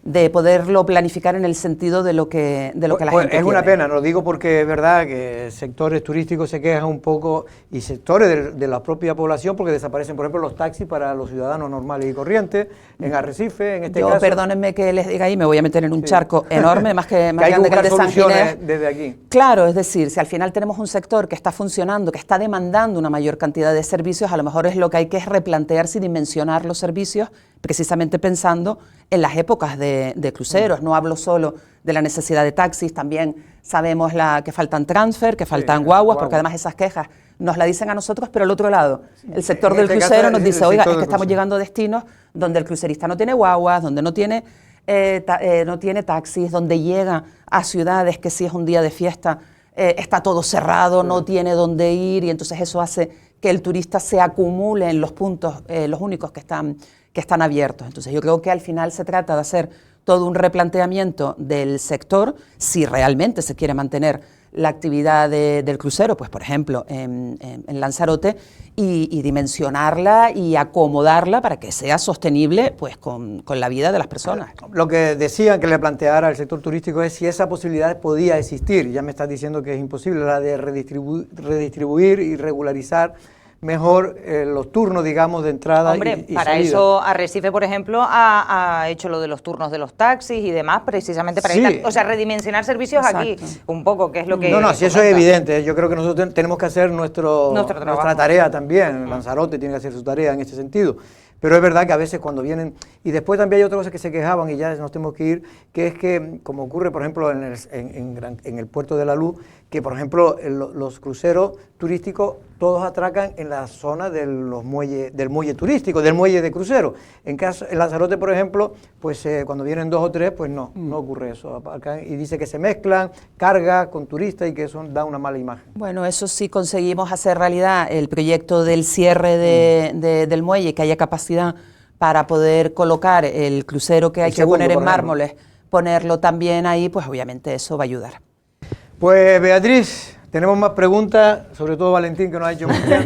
de poderlo planificar en el sentido de lo que la gente quiere. Es una pena, no lo digo porque es verdad que sectores turísticos se quejan un poco y sectores de la propia población porque desaparecen, por ejemplo, los taxis para los ciudadanos normales y corrientes, en Arrecife, en este caso. Perdónenme que les diga ahí, me voy a meter en un charco enorme, más grande que el de San Ginés. Desde aquí. Claro, es decir, si al final tenemos un sector que está funcionando, que está demandando una mayor cantidad de servicios, a lo mejor es lo que hay que es replantearse y dimensionar los servicios, precisamente pensando en las épocas de cruceros. No hablo solo de la necesidad de taxis, también sabemos que faltan transfer, que faltan guaguas, porque además esas quejas nos la dicen a nosotros, pero al otro lado, el sector del crucero nos dice, oiga, es que estamos llegando a destinos donde el crucerista no tiene guaguas, donde no tiene taxis, donde llega a ciudades que si es un día de fiesta está todo cerrado, no tiene dónde ir, y entonces eso hace que el turista se acumule en los puntos, los únicos que están abiertos. Entonces yo creo que al final se trata de hacer todo un replanteamiento del sector, si realmente se quiere mantener la actividad del crucero, pues por ejemplo en Lanzarote, y dimensionarla y acomodarla para que sea sostenible pues con la vida de las personas. Lo que decían que le planteara al sector turístico es si esa posibilidad podía existir. Ya me estás diciendo que es imposible, la de redistribuir y regularizar mejor los turnos, digamos, de entrada. Hombre, y para salida. eso Arrecife, por ejemplo, ha hecho lo de los turnos de los taxis y demás, precisamente para Sí. o sea, redimensionar servicios aquí, Exacto. un poco, que es lo que... No, si eso es evidente. Yo creo que nosotros tenemos que hacer nuestra trabajo. tarea también. Lanzarote tiene que hacer su tarea en este sentido. Pero es verdad que a veces cuando vienen... Y después también hay otra cosa que se quejaban y ya nos tenemos que ir, que es que, como ocurre, por ejemplo, en el puerto de La Luz, que, por ejemplo, los cruceros turísticos todos atracan en la zona del muelle turístico, del muelle de crucero. En Lanzarote, por ejemplo, pues cuando vienen 2 o 3, pues no ocurre eso. Y dice que se mezclan carga con turistas y que eso da una mala imagen. Bueno, eso sí conseguimos hacer realidad el proyecto del cierre del muelle, que haya capacidad para poder colocar el crucero que hay que poner en mármoles, ponerlo también ahí, pues obviamente eso va a ayudar. Pues Beatriz, tenemos más preguntas, sobre todo Valentín, que nos ha hecho muchas,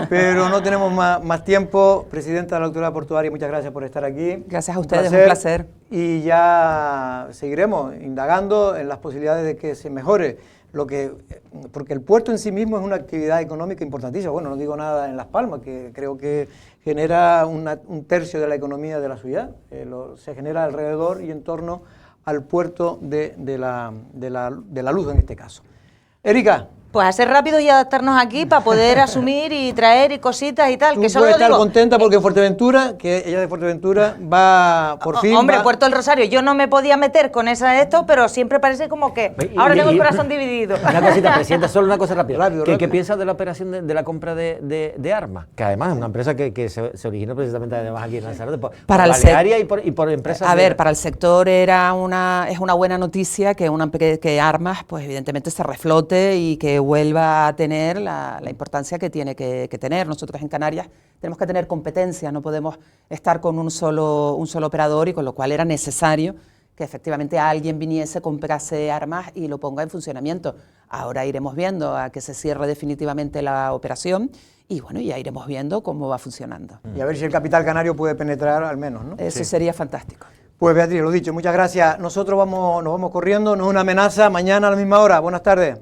pero no tenemos más tiempo. Presidenta de la Autoridad Portuaria, muchas gracias por estar aquí. Gracias a ustedes, un placer. Y ya seguiremos indagando en las posibilidades de que se mejore porque el puerto en sí mismo es una actividad económica importantísima. Bueno, no digo nada en Las Palmas, que creo que genera un tercio de la economía de la ciudad. Se genera alrededor y en torno al puerto de la Luz en este caso. Erika. Pues a ser rápido y adaptarnos aquí para poder asumir y traer y cositas y tal. Tú que solo puedes estar digo, contenta porque Fuerteventura, que ella de Fuerteventura, va por fin... Hombre, Puerto del Rosario, yo no me podía meter con esto, pero siempre parece como que ahora tengo el corazón dividido. Una cosita, Presidenta, solo una cosa rápida. Rápido. ¿Qué piensas de la operación de la compra de armas? Que además es una empresa que se originó precisamente además aquí en Lanzarote por Balearia y por empresas... A ver, para el sector es una buena noticia que armas, pues evidentemente se reflote y que vuelva a tener la importancia que tiene que tener. Nosotros en Canarias tenemos que tener competencia, no podemos estar con un solo operador, y con lo cual era necesario que efectivamente alguien viniese, comprase armas y lo ponga en funcionamiento. Ahora iremos viendo a que se cierre definitivamente la operación y bueno, ya iremos viendo cómo va funcionando. Y a ver si el capital canario puede penetrar al menos, ¿no? Eso sería fantástico. Pues Beatriz, lo dicho, muchas gracias. Nosotros nos vamos corriendo, no es una amenaza. Mañana a la misma hora. Buenas tardes.